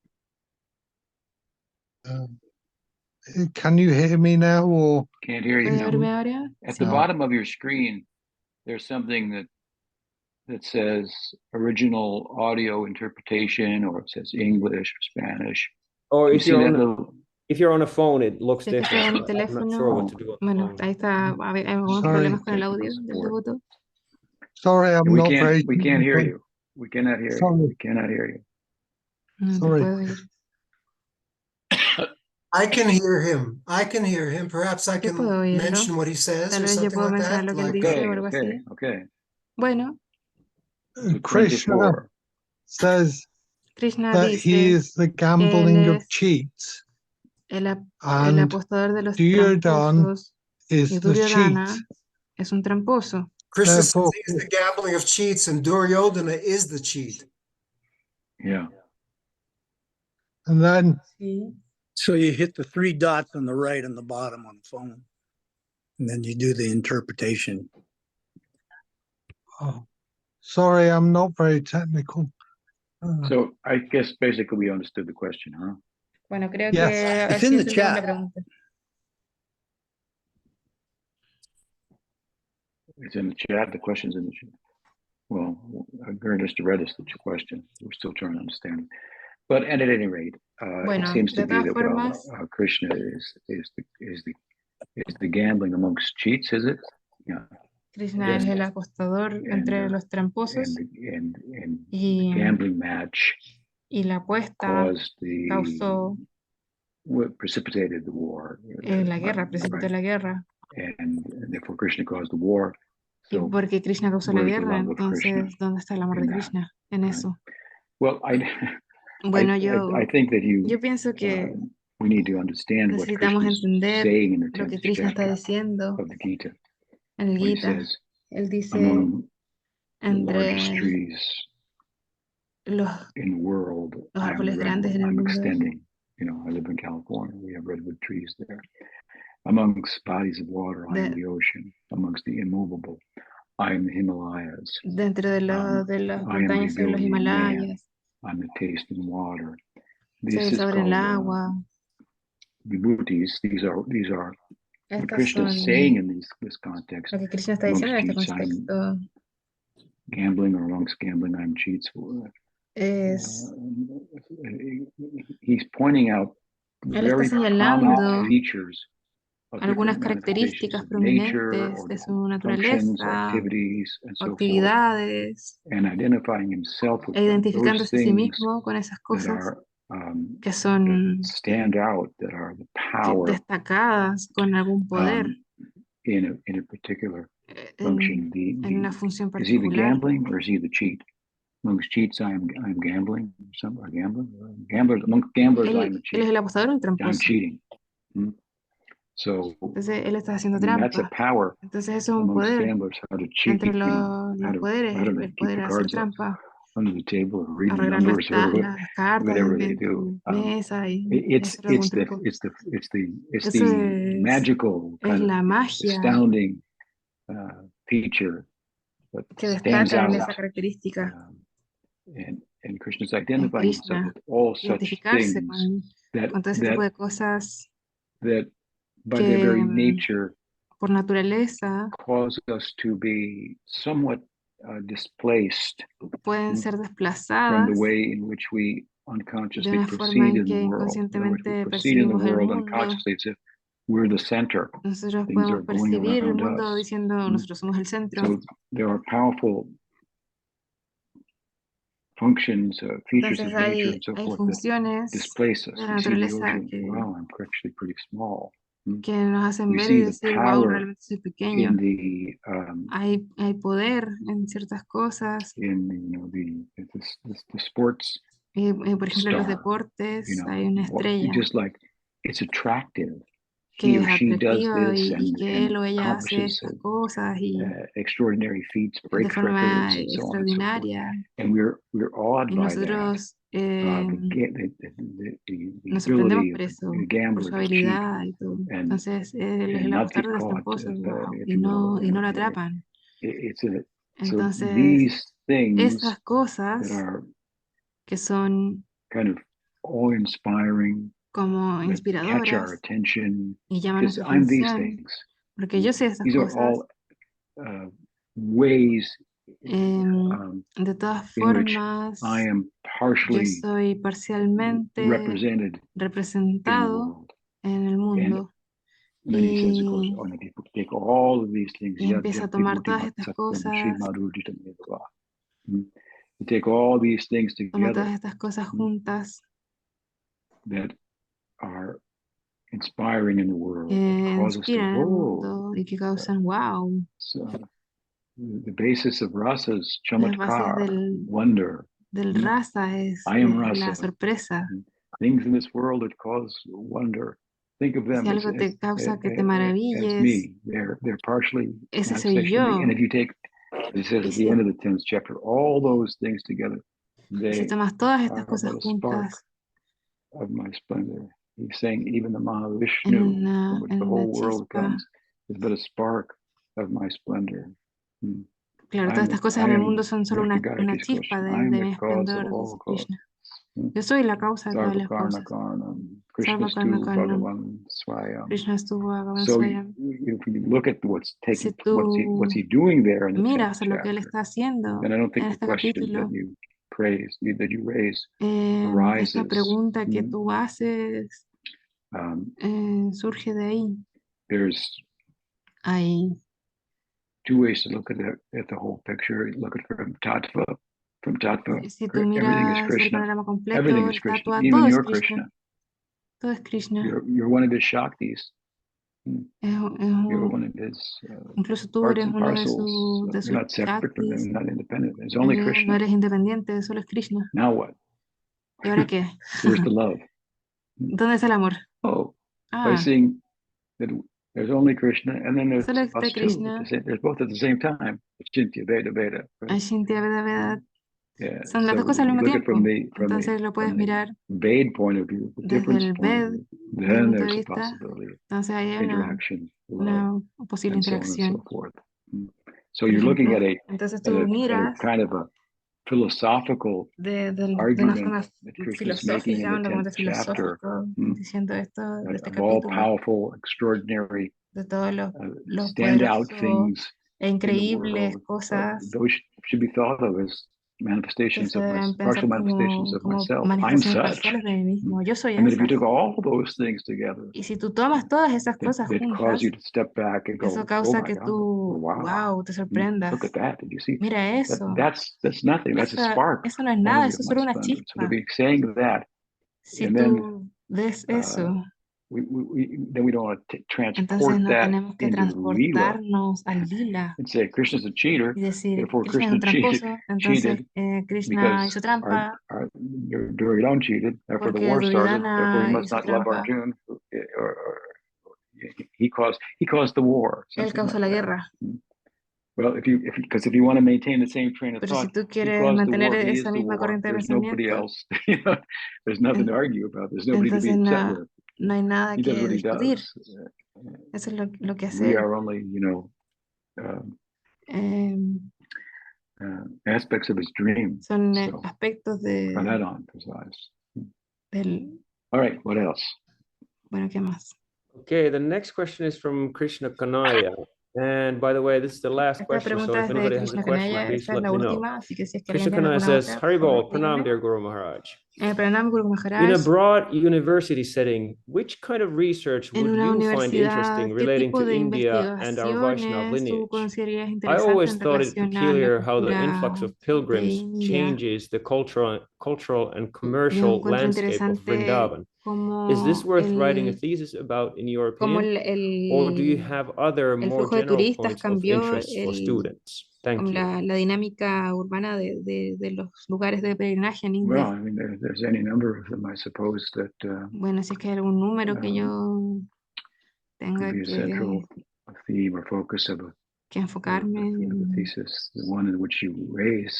can you hear me now or Can't hear you ¿Puede now. oírme ahora? At Sí. the bottom of your screen, there's something that says original audio interpretation, or it says English or Spanish. Or You if see you're that on a, little? if you're on a phone, it looks Si es que estoy en different. el I'm not teléfono, sure what to do on the bueno, phone. ahí está, hay algunos Sorry. problemas con el Technical audio del support. devoto. sorry, I'm We not very can't hear technical. you. We cannot hear you. Sorry. We cannot hear you. No te Sorry. puedo oír. I can hear him. I can hear him. Perhaps I Yo puedo can oírlo. mention what he says Tal or vez yo something puedo like mencionar that. lo que él Like, dice o Okay, algo okay, así. okay. Bueno, So Krishna 24. says Krishna that he dice, is the gambling él of es cheats, el and apostador de los Duryodhana tramposos, y is the cheat. Duryodhana es un tramposo. Krishna says Therefore, he's the gambling of cheats and Duryodhana is the cheat. Yeah. and then Sí. So you hit the three dots on the right on the bottom on the phone. And then you do the interpretation. oh, sorry, I'm not very technical. So I guess basically we understood the question, huh? Bueno, creo Yes. que It's así in the entendemos la chat. pregunta. It's in the chat. The question's in the chat. Well, Gurn just read us the question. We're still trying to understand it. But at any rate, it Bueno, seems to de be todas that, well, formas, Krishna is the gambling amongst cheats, is it? Yeah. Krishna es el apostador entre los tramposos And y, the gambling match y la apuesta caused causó what precipitated the war. la guerra, precipitó Right. la guerra. And therefore Krishna caused the war. Y So porque Krishna causó la where's the guerra, love of Krishna entonces, ¿dónde está el amor in de that? Krishna en Right. eso? Well, Bueno, I think that yo pienso que we need to understand what necesitamos Krishna is entender saying in the lo que 10th Krishna está chapter diciendo of the Gita. en el When he Gita. says, Él dice, among the largest entre trees los in the world, los I am the árboles grandes redwood. en el I'm mundo, extending. You know, I live in California. We have redwood trees there. Amongst bodies of water, I am the ocean. Amongst the immovable, I am the Himalayas. dentro de las I am montañas the son los ability in man. Himalayas, I'm the taste in water. soy This el is sabor en el called agua. vibhutis. These are what Estas Krishna is son saying in this context. lo que Krishna está diciendo en este Amongst cheats, I'm contexto. gambling, or amongst gambling, I'm cheats. Es, He's pointing out él está very señalando prominent features of algunas different manifestations características of nature prominentes or de su different functions, naturaleza activities, and o so forth, actividades, and identifying himself with e those identificándose a sí things mismo con esas that cosas are que that son stand out, that are the power destacadas con algún poder in a particular function. en una función Is he the particular. gambling or is he the cheat? Amongst cheats, I'm gambling. Some are gambling. Gamblers, amongst gamblers, I'm a Él es cheat. el apostador o el I'm tramposo. cheating. So, Entonces él está haciendo that's a trampa. power Entonces eso es un amongst poder gamblers, how to cheat, entre how los to, poderes, I don't know, el keep poder the hacer cards trampa, under the table or read the arreglar numbers or las cartas whatever they en do. tu mesa y It's hacer algún the truco. it's Eso the magical es kind of la magia astounding feature that que stands destaca en out. esa característica And Krishna's en identifying himself Krishna, with all such identificarse things con todo ese tipo de cosas that by their que very nature por naturaleza cause us to be somewhat displaced pueden ser from desplazadas the way in which we de unconsciously una forma proceed en in the que world. In other words, we inconscientemente proceed in the percibimos el world mundo. unconsciously as if we're the center. Nosotros Things are podemos going percibir el around mundo us. diciendo nosotros somos el centro. So there are powerful functions, features Entonces of nature and so hay forth that funciones displace us. de la We see the naturaleza ocean, wow, I'm actually pretty small. que nos hacen We ver see y the decir, wow, power realmente soy pequeño. in the Hay poder en ciertas cosas. in the sports Por ejemplo, en los star, deportes hay una estrella just like it's attractive. que He es or she does atractiva this y que and él o ella hace accomplishes estas cosas y extraordinary feats, de breaks forma records, and so on and so forth. extraordinaria. And we're awed Y by that. nosotros The nos sorprendemos ability por of eso, the por gambler su to cheat habilidad y todo. Entonces, él es and el not get apostador de los caught, tramposos, wow, if y you no will. lo atrapan. So Entonces, these things esas that cosas are que son kind of awe-inspiring, como that catch our inspiradoras attention, y llaman because nuestra I'm these atención, things. porque yo sé esas These are cosas. all ways De todas in which formas, I am yo partially soy parcialmente represented in the representado world. en el mundo. And then he says, of course, Y, oh, and people take all of these things. y empieza a tomar todas estas cosas, You take all these things toma todas together estas cosas juntas, that are inspiring in the world, that cause us to inspiran en el whoa. mundo y que causan wow. So the basis of rasa is Las bases chamatkar, wonder. del rasa es I am la rasa. sorpresa. Things in this world that cause wonder. Think of them Si algo te causa que te maravilles, me. They're partially ese soy manifestation of me. yo. And if you take, it says at the end of the 10th chapter, all those things together, Si they tomas todas estas are cosas but a spark juntas of my splendor. He's saying even the en Mahavishnu, una, from which en the una whole world chispa. comes, is but a spark of my splendor. Claro, todas estas cosas en el mundo son solo una chispa I am de the mi cause of esplendor, all dice cause. Krishna. Yo soy la causa de todas las Sarvakarna cosas. Karnam, Krishna Sarvakarna Stu Karnam, Bhagavan Swayam. Krishna estuvo So Swayam. if you look at what's Si taking, tú what's he doing there in the 10th miras a lo que él chapter, está haciendo then I don't en think the este question capítulo, that you raise esta arises. pregunta que tú haces surge de ahí. There's Hay two ways to look at the whole picture. Look at it from tattva. Si tú Everything is miras el Krishna. panorama completo, Everything is el Krishna. tatua, Even todo es you're Krishna. Krishna. Todo es Krishna. You're one of his Shaktis. You're one of his Incluso tú parts eres and uno de parcels. sus You're not separate from Shaktis. them. You're not independent. There's only No Krishna. eres independiente, solo es Krishna. Now what? ¿Y ahora qué? Where's the love? ¿Dónde está el amor? Oh, by seeing that there's only Krishna, and then there's solo us está too. Krishna. There's both at the same time. Chintya, Veda, Veda. Ashintya, Veda, Veda. Yeah. Son las So dos cosas al if you mismo look at tiempo. Entonces lo puedes mirar Veda point of view, the desde difference el point of Ved, view, desde el then punto de there's a vista. possibility of Entonces ahí hay interaction, una love, posible and so on and interacción. so forth. So you're looking at Entonces a tú miras kind of a philosophical de una argument forma that Krishna's making in filosófica, the un argumento 10th chapter, filosófico, diciendo esto de este of all capítulo, powerful, extraordinary, de todos los standout poderosos things e in the increíbles world. cosas Those should be thought of as que manifestations se of deben partial pensar manifestations of como myself. I'm manifestaciones such. parciales de mí mismo. Yo soy And then if you esa. took all those things together, Y si tú tomas todas esas cosas it cause juntas, you to step back and eso go, oh causa my que God, tú, wow, te look sorprendas. at that. Did you see? Mira eso. That's nothing. That's a spark Eso no es nada, only eso of es my solo una splendor. So to chispa. be saying that, Si and then tú ves eso, then we don't want to entonces transport no that tenemos que into Leela transportarnos al lila and say Krishna's a cheater. y decir, Therefore, Krishna es un Krishna tramposo, entonces Krishna hizo because trampa Duryodhana cheated. Therefore, the porque war started. Therefore, he Duryodhana must hizo not love trampa. Arjuna. Or he caused the war. Él Something causó like la that. guerra. Well, if you want to maintain the same train of Pero si thought, tú he quieres caused the mantener war. He is esa the misma war. corriente de There's nobody pensamiento, else. There's nothing to argue about. There's nobody to be entonces upset with. no hay nada He does que what he discutir. does. Eso es lo que hace We él. are only, aspects of his dream. Son So, aspectos from that on, precise. del... All right, what else? Bueno, ¿qué más? Okay, the next question is from Krishna Kanaya. And by the way, this is the last Esta question, so pregunta if es de anybody has a Krishna question, Kanaya, please esta es let la me know. última, así que si es que Krishna alguien tiene Kanaya alguna says, otra, por Haribol, favor, Pranam, dígame. dear Guru Maharaj. Pranam Guru In a Maharaj, broad university setting, which kind of research en would una you find universidad, interesting ¿qué relating tipo to de India and our Vaishnav investigaciones tú lineage? considerarías I interesante always en thought it relación a la peculiar how the cultura influx of de pilgrims India? changes the cultural and Yo commercial encuentro landscape of interesante Vrindavan. Is this como worth writing a thesis about, in your opinion? Or do you have other el more flujo de general turistas points of cambió interest for students? Thank como you. la dinámica urbana de los lugares de peregrinaje en Well, India. I mean, there's any number of them, I suppose, that Bueno, si es que hay algún número que yo tenga could be a central theme or focus of que enfocarme. the thesis. The one in which you raise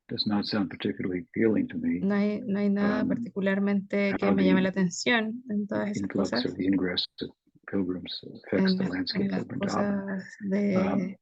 does not sound particularly appealing to me. No hay nada particularmente que how me the llame la atención en todas esas influx cosas, of the ingress of pilgrims affects the en landscape las of Vrindavan. cosas de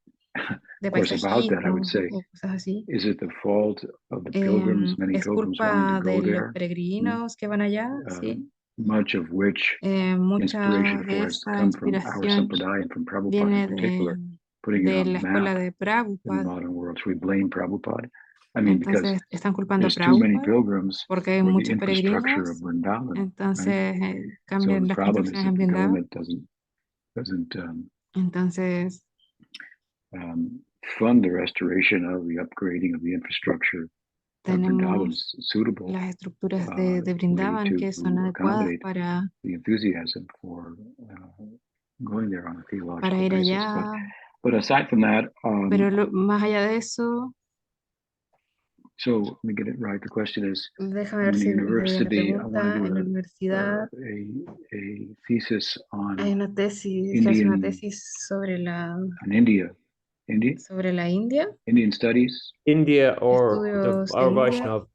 Of course, about that, I would paisajismo say, o cosas así. is it the fault of the pilgrims, many Es pilgrims wanting culpa to go de los there? peregrinos que van allá, Um, sí. much of which mucha inspiration de for us esa come from our inspiración Sampradaya and from Prabhupada viene in particular, putting it de on la the escuela map de in the Prabhupada. modern world. So we blame Prabhupada. I mean, because Entonces están culpando a there's too many Prabhupada pilgrims porque hay for the muchos infrastructure of peregrinos, Vrindavan, right? entonces So cambian the las problem is construcciones that en the Vrindavan. government doesn't Entonces fund the restoration of the upgrading of the infrastructure of Vrindavan tenemos suitable las estructuras de Vrindavan que son to adecuadas accommodate para the enthusiasm for going there on a theological ir basis. allá. But aside from that, Pero más allá de eso, so let me get it right. The question is, déjame I'm ver in a si entendí bien la university. I want pregunta. to En la do universidad a thesis hay on una tesis, que hace una Indian, tesis sobre on India, India, Indian studies. India or estudios de our India Vaishnav,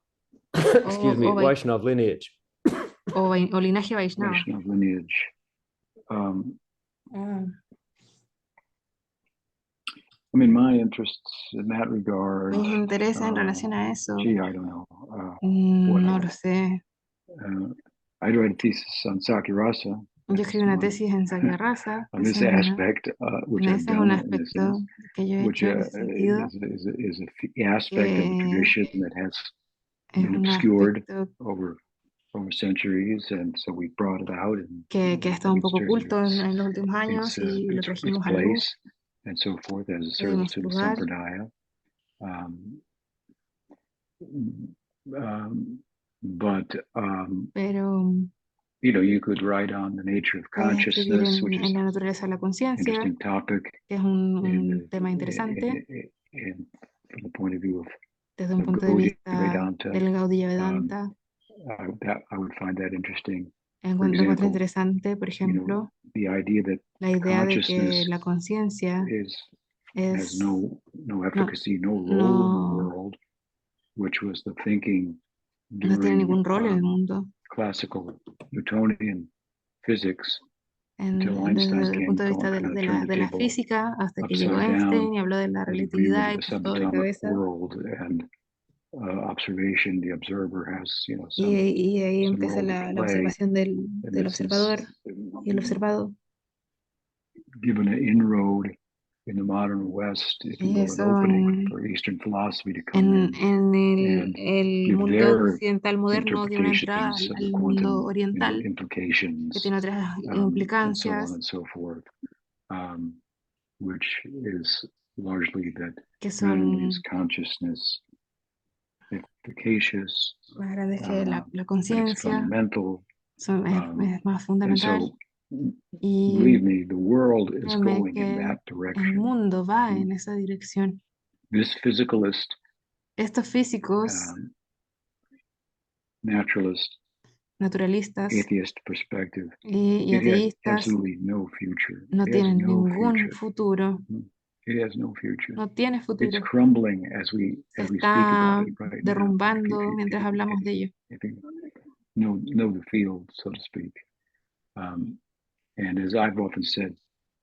excuse me, o Vaishnav lineage. o linaje Vaishnava. Vaishnav lineage. I mean, my interests in that regard. Mis intereses en relación a eso, Gee, I don't know. no lo sé. I read a thesis on Sakirasa. Yo escribí una tesis en Sakyarasa, On this aspect, which I've ese es un done in a aspecto sense, que yo he which hecho en ese sentido, is a aspect of the tradition that has es been un obscured aspecto over centuries, and so we brought it out and que ha estado un poco demonstrated oculto en los últimos años y lo its trajimos a la luz, place and so forth as a le service dimos to the lugar, Sampradaya. But pero you could write on the nature of puedes escribir consciousness, which is en la naturaleza de la an conciencia, interesting topic que es un tema interesante from the point of view of desde un punto de Gaudiya vista Vedanta. del Gaudiya Vedanta. I would find that interesting. For Lo encuentro example, interesante, por ejemplo, the idea that la idea de que consciousness la conciencia has no efficacy, no role in the no, world, which was the thinking no tiene during ningún rol en el mundo. classical Newtonian physics until Desde Einstein el came punto de vista along, kind of turned de the la table física, hasta que llegó upside Einstein down y habló de la with a view relatividad of y the puso todo de subatomic cabeza. world and observation. The observer has, Y ahí some empieza role to la play, observación and del this observador is y el observado. given an inroad in the modern West, if you Y will, eso an opening for Eastern philosophy to come in and el give mundo their occidental moderno dio una entrada interpretations of the al mundo quantum oriental que implications, tiene otras and so on implicancias and so forth, which is largely that que not only is son consciousness efficacious, más grandes que la but it's conciencia, fundamental. es más And fundamental. so, Y believe me, the world is créeme going in que that el direction. mundo va en esa dirección. This physicalist, Estos físicos naturalist, naturalistas atheist perspective, y it has ateístas absolutely no future. no It has tienen no ningún future. futuro, It has no future. no tiene It's futuro. crumbling as Se we speak está about it right now. derrumbando mientras hablamos de ello. If you know the field, so to speak. And as I've often said,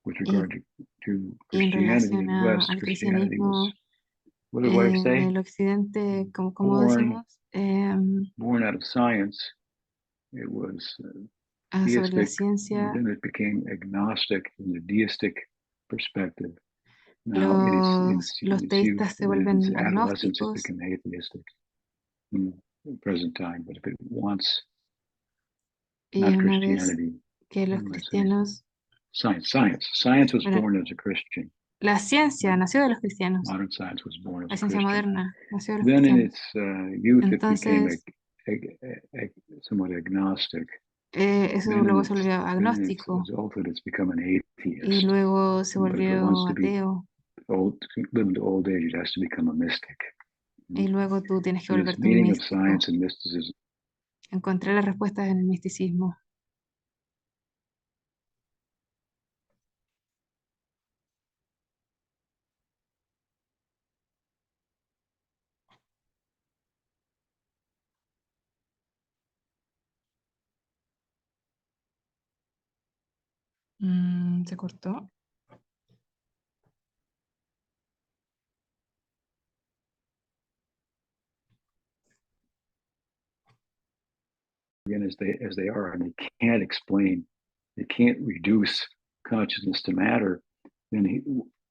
with regard to Y en Christianity in relación the West, al Christianity cristianismo was, what do I say? en el occidente, como Born- decimos, Born out of science. It was sobre la theistic, ciencia, then it became agnostic in the deistic perspective. Now in los its youth, teístas se in vuelven its adolescence, it agnósticos, became atheistic in the present time. But if it wants y not una vez Christianity, que los what am I saying? cristianos, Science was Bueno, born as a Christian. la ciencia nació de los cristianos, Modern science was born as la a ciencia Christian. moderna nació de los Then in cristianos. its youth, it became Entonces, somewhat agnostic. eso Then luego in se volvió its agnóstico adulthood, it's become an y atheist. luego se But if it wants volvió to be ateo live into old age, it has to become a mystic. y luego tú tienes que So this volverte un meaning of místico. science and mysticism Encontré las respuestas en el misticismo. Se cortó. again as they are, and they can't explain, they can't reduce consciousness to matter, then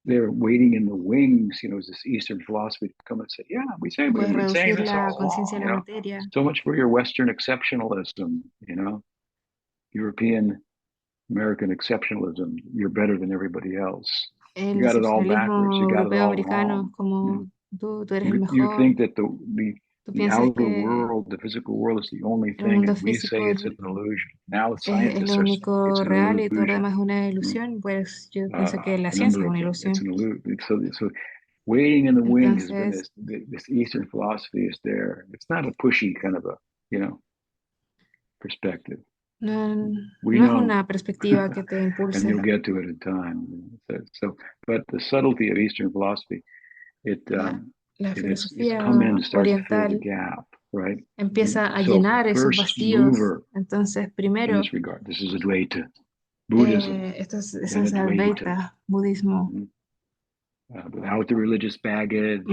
they're waiting in the wings, as this Eastern philosophy to come and say, yeah, we've been saying reducir this la all conciencia a la along, materia. so much for your Western exceptionalism, European American exceptionalism, you're better than everybody else. El You got it all backwards. excepcionalismo You got it europeo all americano, wrong. como tú eres el You mejor. think that the Tú the piensas outer que world, the physical world, is the only el thing, mundo and we say físico it's an illusion. Now the es scientists lo are saying único it's an real y todo lo illusion. demás es una ilusión, pues yo pienso que la A ciencia number es of una them. ilusión. It's an illusion. So waiting in the wing has been Entonces, this Eastern philosophy is there. It's not a pushy kind of a perspective. no We es know, una perspectiva que te impulse. and you'll get to it in time. But the subtlety of Eastern philosophy, La it's filosofía come in to start to fill the oriental gap, right? empieza a So llenar esos first vacíos. mover Entonces, in primero, this regard, this is Advaita Buddhism, esto es then Advaita, budismo. without the religious baggage.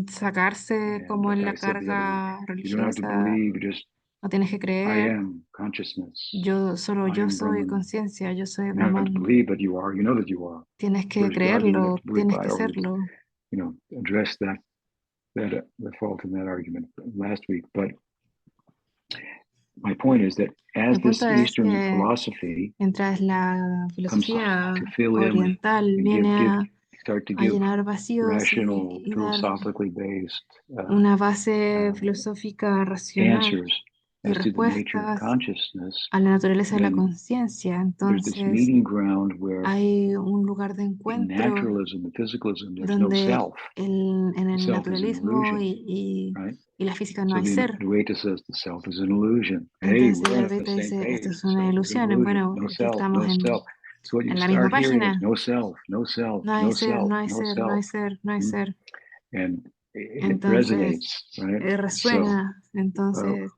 Sacarse And como like en la I said the other carga week, you don't have to religiosa, believe, just no tienes que I creer. am consciousness. Yo soy Brahman. conciencia, yo soy You don't have to Brahman. believe, but you are. You know that you are. Tienes que First argument, you have creerlo, to believe tienes by que already, serlo. address the fault in that argument last week. But my point is that as Mi this punto es Eastern que philosophy mientras la comes filosofía to fill in oriental and viene start to a give llenar vacíos rational, y dar philosophically based una base filosófica racional answers y as to the nature of respuestas consciousness, a la naturaleza de la then conciencia. there's this Entonces, meeting ground where hay un lugar de in encuentro naturalism and physicalism, there's no donde self. en The el self is an naturalismo illusion, right? y la física no So hay the ser. Advaita says the self is an illusion. Hey, Entonces we're el on the Advaita same dice, page. esto es The una self is an ilusión. illusion. Bueno, No aquí self, estamos no self. So what you en la misma start hearing is página. no self, no self, No hay no ser, self, no hay no ser, self. no hay ser, no hay ser. And it Entonces, resonates, right? resuena. Entonces,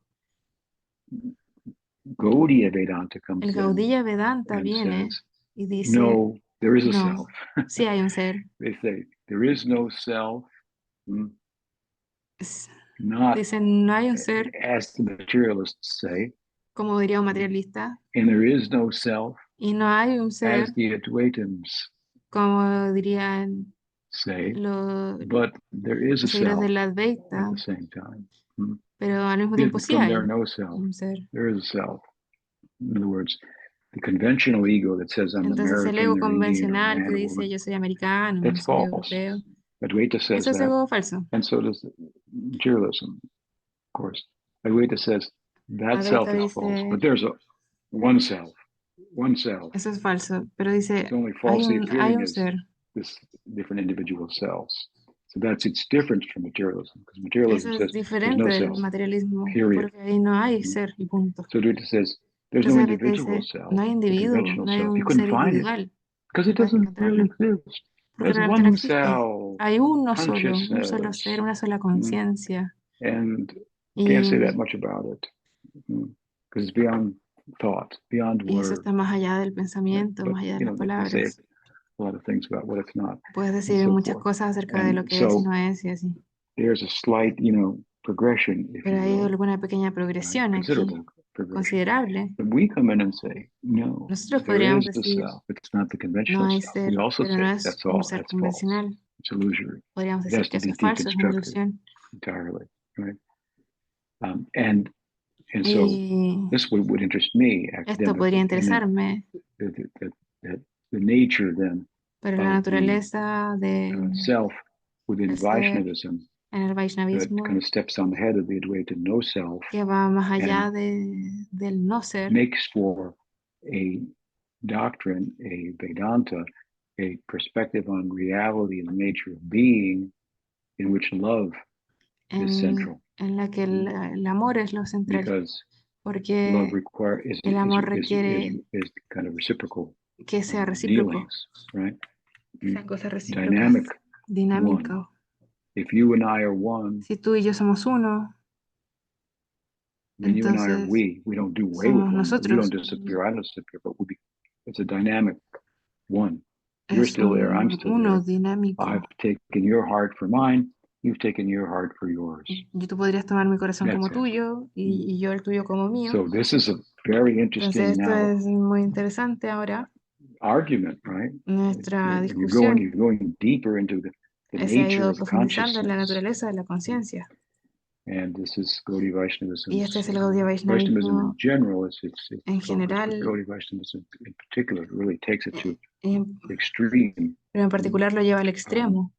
Gaudiya Vedanta comes el in Gaudiya Vedanta and viene says, y dice, no, there is a no, self. sí hay un ser. They say, there is no self. Es- Not Dicen, no hay un ser, as the materialists say, como diría un materialista, and there is no self y no hay un ser, as the Advaitins como dirían say, los but there is a seguidores self del at Advaita, the same time. pero al mismo tiempo Hidden sí from hay there, no self. un ser. There is a self. In other words, the conventional ego that says I'm Entonces el American ego or Indian or convencional man que or dice woman, yo soy americano, that's soy false. europeo, Advaita says eso es that, ego falso. and so does materialism, of course. Advaita says that self Advaita is false, dice but there's one self, one self. eso es falso, pero dice It's only hay falsely un appearing as ser. this different individual selves. So that's its difference from materialism, because Eso materialism es says there's diferente no del self, materialismo, period. porque ahí no hay ser y punto. So Advaita says there's no Entonces Advaita individual dice self, no hay the individuo, conventional no hay self. You un couldn't ser find it individual, because no it puedes doesn't really encontrarlo, exist. porque There's realmente no one existe. self, Hay uno solo consciousness, ser, una sola conciencia. and Y can't say that much about it because it's beyond thought, beyond y eso word. está más allá del pensamiento, But más allá de you las know, you say palabras. a lot of things about what it's not, Puedes and decir so muchas forth. cosas acerca de lo And que es y so no es y así. there's a slight, progression, if Pero you hay will, alguna pequeña right? progresión aquí, Considerable progression. considerable. But we come in and say, no, Nosotros there podríamos is the decir, self. It's not the no conventional hay self. ser, We also pero no say es that's un all. ser That's false. convencional. It's illusory. Podríamos It decir has que to eso be es falso, es una deconstructed ilusión. entirely, right? And so Y this would interest me esto podría academically, and interesarme, that the nature then pero la of the naturaleza self within del ser Vaishnavism en el that Vaishnavismo, kind of steps on the head of the Advaita no self que va más allá and del no ser, makes for a doctrine, a Vedanta, a perspective on reality and the nature of being in which love is central. en la que el amor es lo central, Because love porque el amor requiere is kind of reciprocal que sea recíproco, dealings, right? que sean cosas recíprocas, Dynamic dinámico. If you and I are one, Si tú y yo somos uno, when you and I are entonces we don't do away with somos one another. You nosotros. don't disappear, I don't disappear, but it's a dynamic one. You're Es still there, I'm un still uno there. dinámico. I've taken your heart for mine, you've taken your heart for yours. Y tú podrías tomar mi corazón como That's it. tuyo y yo el tuyo como mío. So this is a very Entonces interesting esto now es muy interesante ahora, argument, right? nuestra You're discusión. going deeper into the Se ha nature ido of profundizando en la consciousness. naturaleza de la conciencia. And this is Gaudiya Vaishnavism. Y este es el Gaudiya Vaishnavism Vaishnavismo in general, it's en focused, but general, Gaudiya Vaishnavism in particular really takes it to en- the extreme. pero en particular lo lleva al extremo.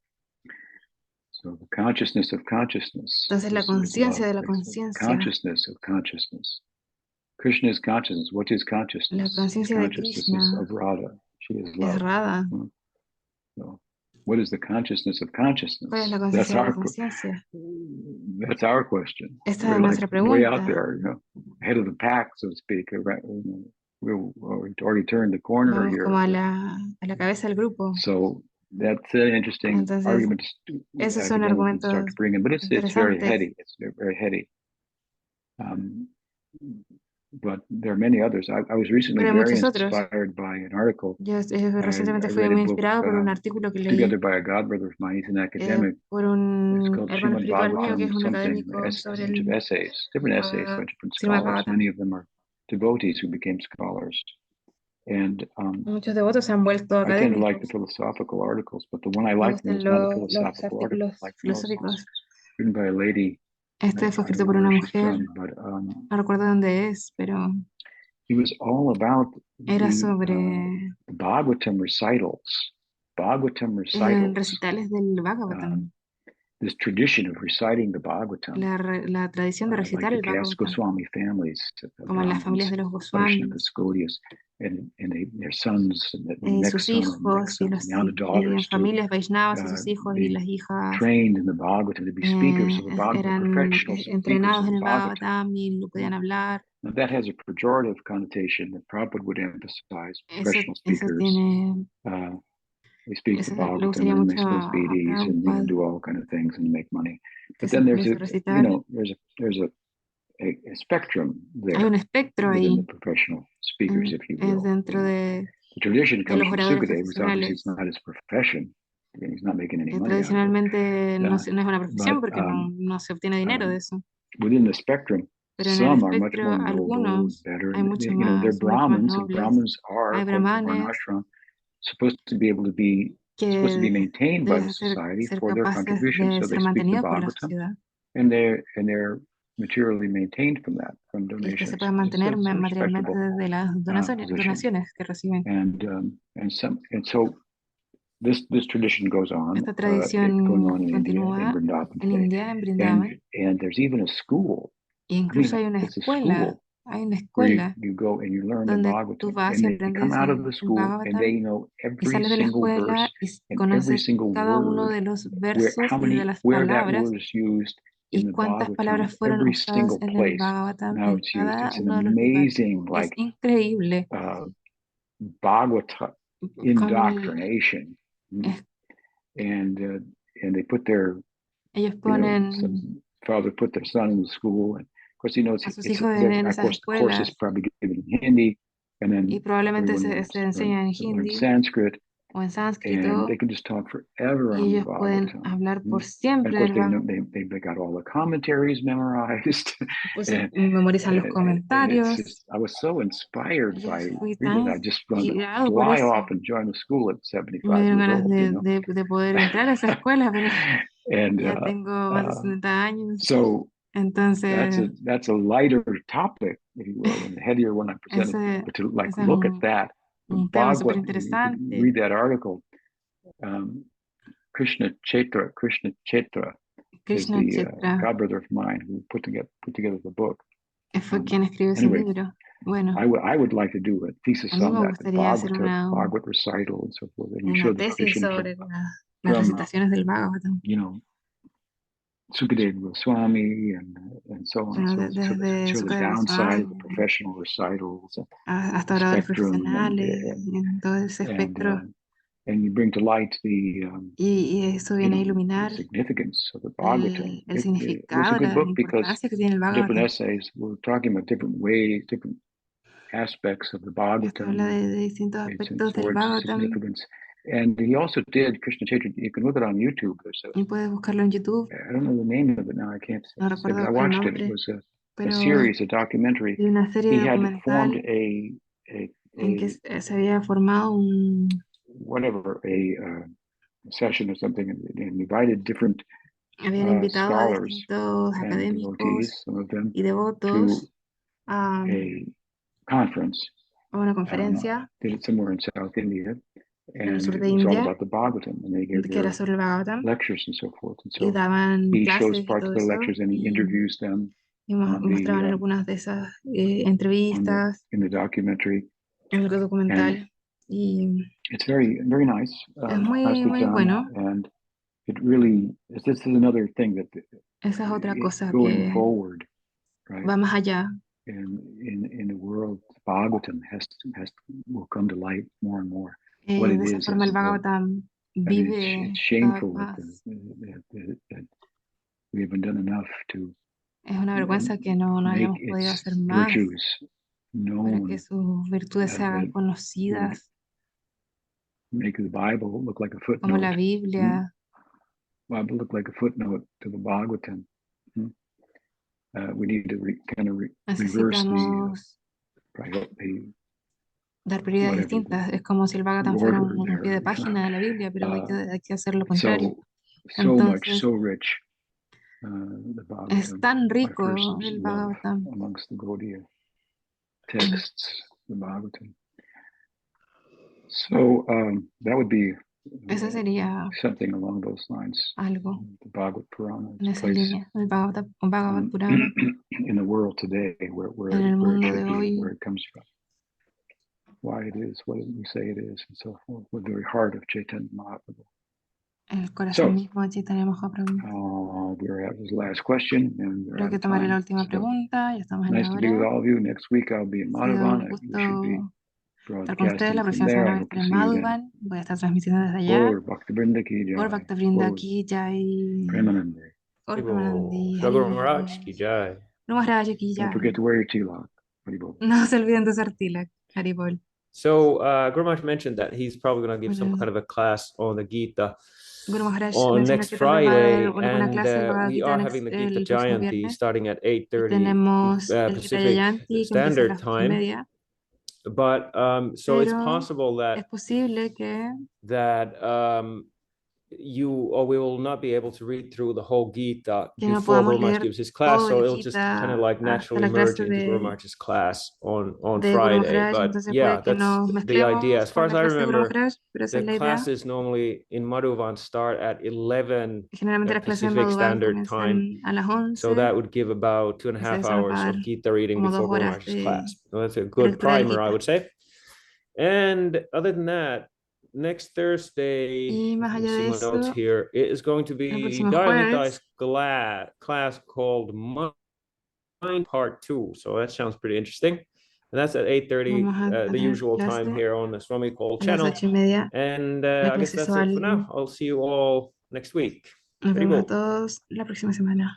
So the consciousness of consciousness. Entonces la is conciencia de la love. conciencia, Consciousness of consciousness. Krishna is consciousness. What is la consciousness? conciencia de Consciousness Krishna of Radha. She is es love. Radha. So, what is the consciousness of consciousness? ¿Cuál es la That's conciencia de la our conciencia? that's our question. Esta We're es like nuestra way out pregunta. there, ahead of the pack, so to speak. Right? We've already turned the corner Vamos here. como a la cabeza del grupo. So that's an interesting Entonces, argument. esos son Academics can start argumentos to bring in, but it's very interesantes. heady. It's very heady. But there are many others. I was recently Pero hay very muchos otros. inspired by an article Yo recientemente I fui read a muy book, inspirado por un artículo que leí together by a godbrother of mine. He's an academic. por It's un called hermano Srimad espiritual mío que es Bhagavatam, un something, académico sobre a bunch of el essays, different essays by different Srimad scholars. Bhagavatam. Many of them are devotees who became scholars. And Muchos devotos se han vuelto I tend to like the académicos. philosophical articles, but the one I Me like gustan is not a los philosophical article. artículos Like most, filosóficos. written by a lady. Este I fue don't escrito know por una where she's mujer, from, but no recuerdo dónde es, pero it was all about era the sobre Bhagavatam recitals. Bhagavatam recitals. recitales del Bhagavatam. This tradition of reciting the Bhagavatam. La tradición de recitar like el the Gas Bhagavatam, Goswami families, como en las familias de los Vaishnava Goswamis, Gaudias, and their sons, and the next sus son, and the next hijos y, son, and now the en daughters, to familias Vaishnavas y sus hijos y being las hijas trained in the Bhagavatam, to be speakers of the Bhagavatam, eran professional speakers entrenados of en the el Bhagavatam. Bhagavatam y lo podían hablar. Now that has a pejorative connotation that Prabhupada would emphasize. Professional Eso speakers, tiene, they speak the eso le Bhagavatam gustaría and mucho they smoke a BDs and Prabhupada, do all kind of things and make money. que But se then there's empieza a recitar. there's a spectrum there. Hay un espectro within ahí, the professional speakers, if you will. dentro de The tradition comes los from oradores Sukadeva, which obviously profesionales. it's not his profession. He's not making any money out of it. Tradicionalmente no es una profesión But porque no se obtiene dinero de eso. within the spectrum, Pero en el some are much espectro, more noble, algunos better. hay mucho They're más, son mucho más Brahmins, and nobles. Brahmins are, Hay according to brahmanes Varnashram, supposed to be maintained by deben the society ser for their capaces contributions. de So ser they speak the mantenidos por la Bhagavatam, sociedad and they're materially maintained from that, from y que donations. se puedan mantener It's a materialmente respectable desde las position. donaciones que reciben. And so this tradition goes on. Esta It's tradición going on in India, in continúa Vrindavan en today. India, en Brindavan, And there's even a school. y incluso hay una It's a escuela, school where you go and you learn the donde tú Bhagavatam, vas and y they come aprendes out of the el school and Bhagavatam they know y every sales de la single escuela verse y and every conoces single cada uno word, de los versos y de las where that palabras word is used in y the cuántas Bhagavatam, palabras fueron every usadas single en el place. Bhagavatam Now en it's used. cada It's an uno de los lugares. amazing, Es increíble Bhagavata cómo indoctrination. And they put their, ellos ponen some father put their son in the school, and of course, a sus hijos en esas the course is escuelas probably given in Hindi, and then y probablemente everyone se enseña en learns hindi Sanskrit, o en and sánscrito they can just talk forever y on the ellos pueden Bhagavatam. hablar por And of siempre course, del Bhagavatam. they got all the commentaries memorized. Pues and memorizan los it's comentarios. just, I was so inspired Yo by fui reading tan that. I just wanted to inspirado por fly eso. off and join the school at Me 75 dieron years ganas old. de poder entrar a esa escuela, pero And ya tengo más de 60 años. so Entonces, that's a lighter topic, if you will, and a heavier one I presented. But to ese es look at that, the un tema súper Bhagavad, you could interesante. read that article. Krishna Chetra is Krishna the Chetra godbrother of mine who put together the book. fue quien escribió ese Anyway, libro. Bueno, I would like to do a thesis a mí on me that, the gustaría hacer Bhagavad recital and so forth. And you show una the tesis tradition sobre from las recitaciones del Bhagavatam. Sukadeva Goswami and so on. Bueno, So desde show the Sukadeva downside of the Goswami professional recitals, hasta the oradores spectrum, profesionales, en todo ese espectro. and you bring to light the Y eso viene a iluminar the significance of the Bhagavatam. el It was significado, a good la book because importancia que tiene el different Bhagavatam. essays were talking about different ways, different aspects of the Esto habla Bhagavatam, de distintos its aspectos del words, Bhagavatam, significance, And he also did Krishna Chaitanya. You can look it on YouTube. There's Y puedes buscarlo en YouTube. I don't know the name of it now. I can't No say, but recuerdo I el watched it. It nombre, was a pero series, a documentary. de una serie He had formed documental en que a se había formado un, whatever, a session or something, and invited different habían invitado a scholars distintos and académicos devotees, some of them, y to devotos a a conference. una conferencia Did it somewhere in South India, en el and sur it de was all India, about the Bhagavatam, and they gave que era their sobre el Bhagavatam, lectures and so forth. And y so daban he shows clases y parts of todo the eso, lectures and he interviews them on mostraban the algunas de esas entrevistas in the documentary, en el documental, y it's very nice, es muy, nicely muy done, bueno. and it really this is another thing that Esa es otra cosa going que forward, right? va más allá. In the world, Bhagavatam will come to light more and more. What it De esa is forma el a book. Bhagavatam I mean, vive it's cada vez shameful that, más. that we haven't done enough to Es una vergüenza que no make hayamos podido its hacer más virtues para que known, sus virtudes as sean it conocidas, make the Bible look like a como la footnote. Biblia. Bible look like a footnote to the Bhagavatam. We need to reverse Necesitamos the dar prioridades whatever distintas. Es como si el Bhagavatam fuera order un pie de there. página de la Biblia, pero hay que hacer lo contrario. So much, Entonces, so rich. The es Bhagavatam, tan my rico first el love Bhagavatam. amongst the Gaudiya texts, the Bhagavatam. So that would be Eso sería something along those lines. algo The Bhagavad Purana en its esa place línea, el Bhagavad Purana in the world today, where en el it mundo de should be, hoy, where it comes from, why it is, what we say it is, and so forth, with the very heart of Chaitanya Mahaprabhu. el corazón So, mismo de Chaitanya Mahaprabhu. we're at this last question, and we're Creo out que of tomaré la time. última So, pregunta, ya estamos en nice la to be with hora. all of you. Next week I'll be in Ha sido un Madhavan. You gusto should be estar con ustedes. broadcasting La from próxima there. semana I voy a hope estar to en see you then. Madhuban. Voy a estar transmitiendo desde allá. Gaur Bhaktivinoda ki Gaur jai. Bhaktivinoda Gaur ki jai. Premanande. Gaur Haribo, Premanandi. Shri Maharaj ki Haribo. jai. No más Raja ki Don't jai. forget to wear your tilak. Haribol. No se olviden de usar tilak. Haribol. So Guru Maharaj mentioned that he's probably going to give some Bueno, kind of a class on the Gita Guru Maharaj on menciona next que tal vez va a haber Friday, alguna and clase del Bhagavad we Gita are having the Gita el próximo Jayanti viernes. starting at Y 8:30 tenemos el Gita Pacific Jayanti que empieza a las Standard Time. 8:30. But so it's Pero possible es that posible que you or we will not be able to read through the whole Gita no before podamos Guru Maharaj leer gives his class, todo so el it'll just kind of Gita like hasta naturally la merge clase into Guru Maharaj's class on de Guru Friday. Maharaj. But Entonces yeah, puede que that's nos the idea. mezclemos As far con as la I clase de Guru remember, Maharaj, pero esa the es la idea. classes normally in Madhuvan start at 11 Generalmente las clases en Pacific Madhuban Standard Time. comienzan a las 11. So that would give about 2.5 Entonces eso nos va a hours dar of Gita reading como 2 before Guru horas Maharaj's de class. So that's a de good lectura del primer, I Gita. would say. And other than that, next Thursday, Y más let me allá see de my notes eso, here. It is going to el be próximo Dharamita's jueves class called Mind Part 2. So that sounds pretty interesting. And that's at 8:30, vamos a the tener usual time clase here on the Swami Call a las channel. 8:30. And La I guess clase that's it for now. usual. I'll see you all next week. Nos vemos a Haribol. todos la próxima semana.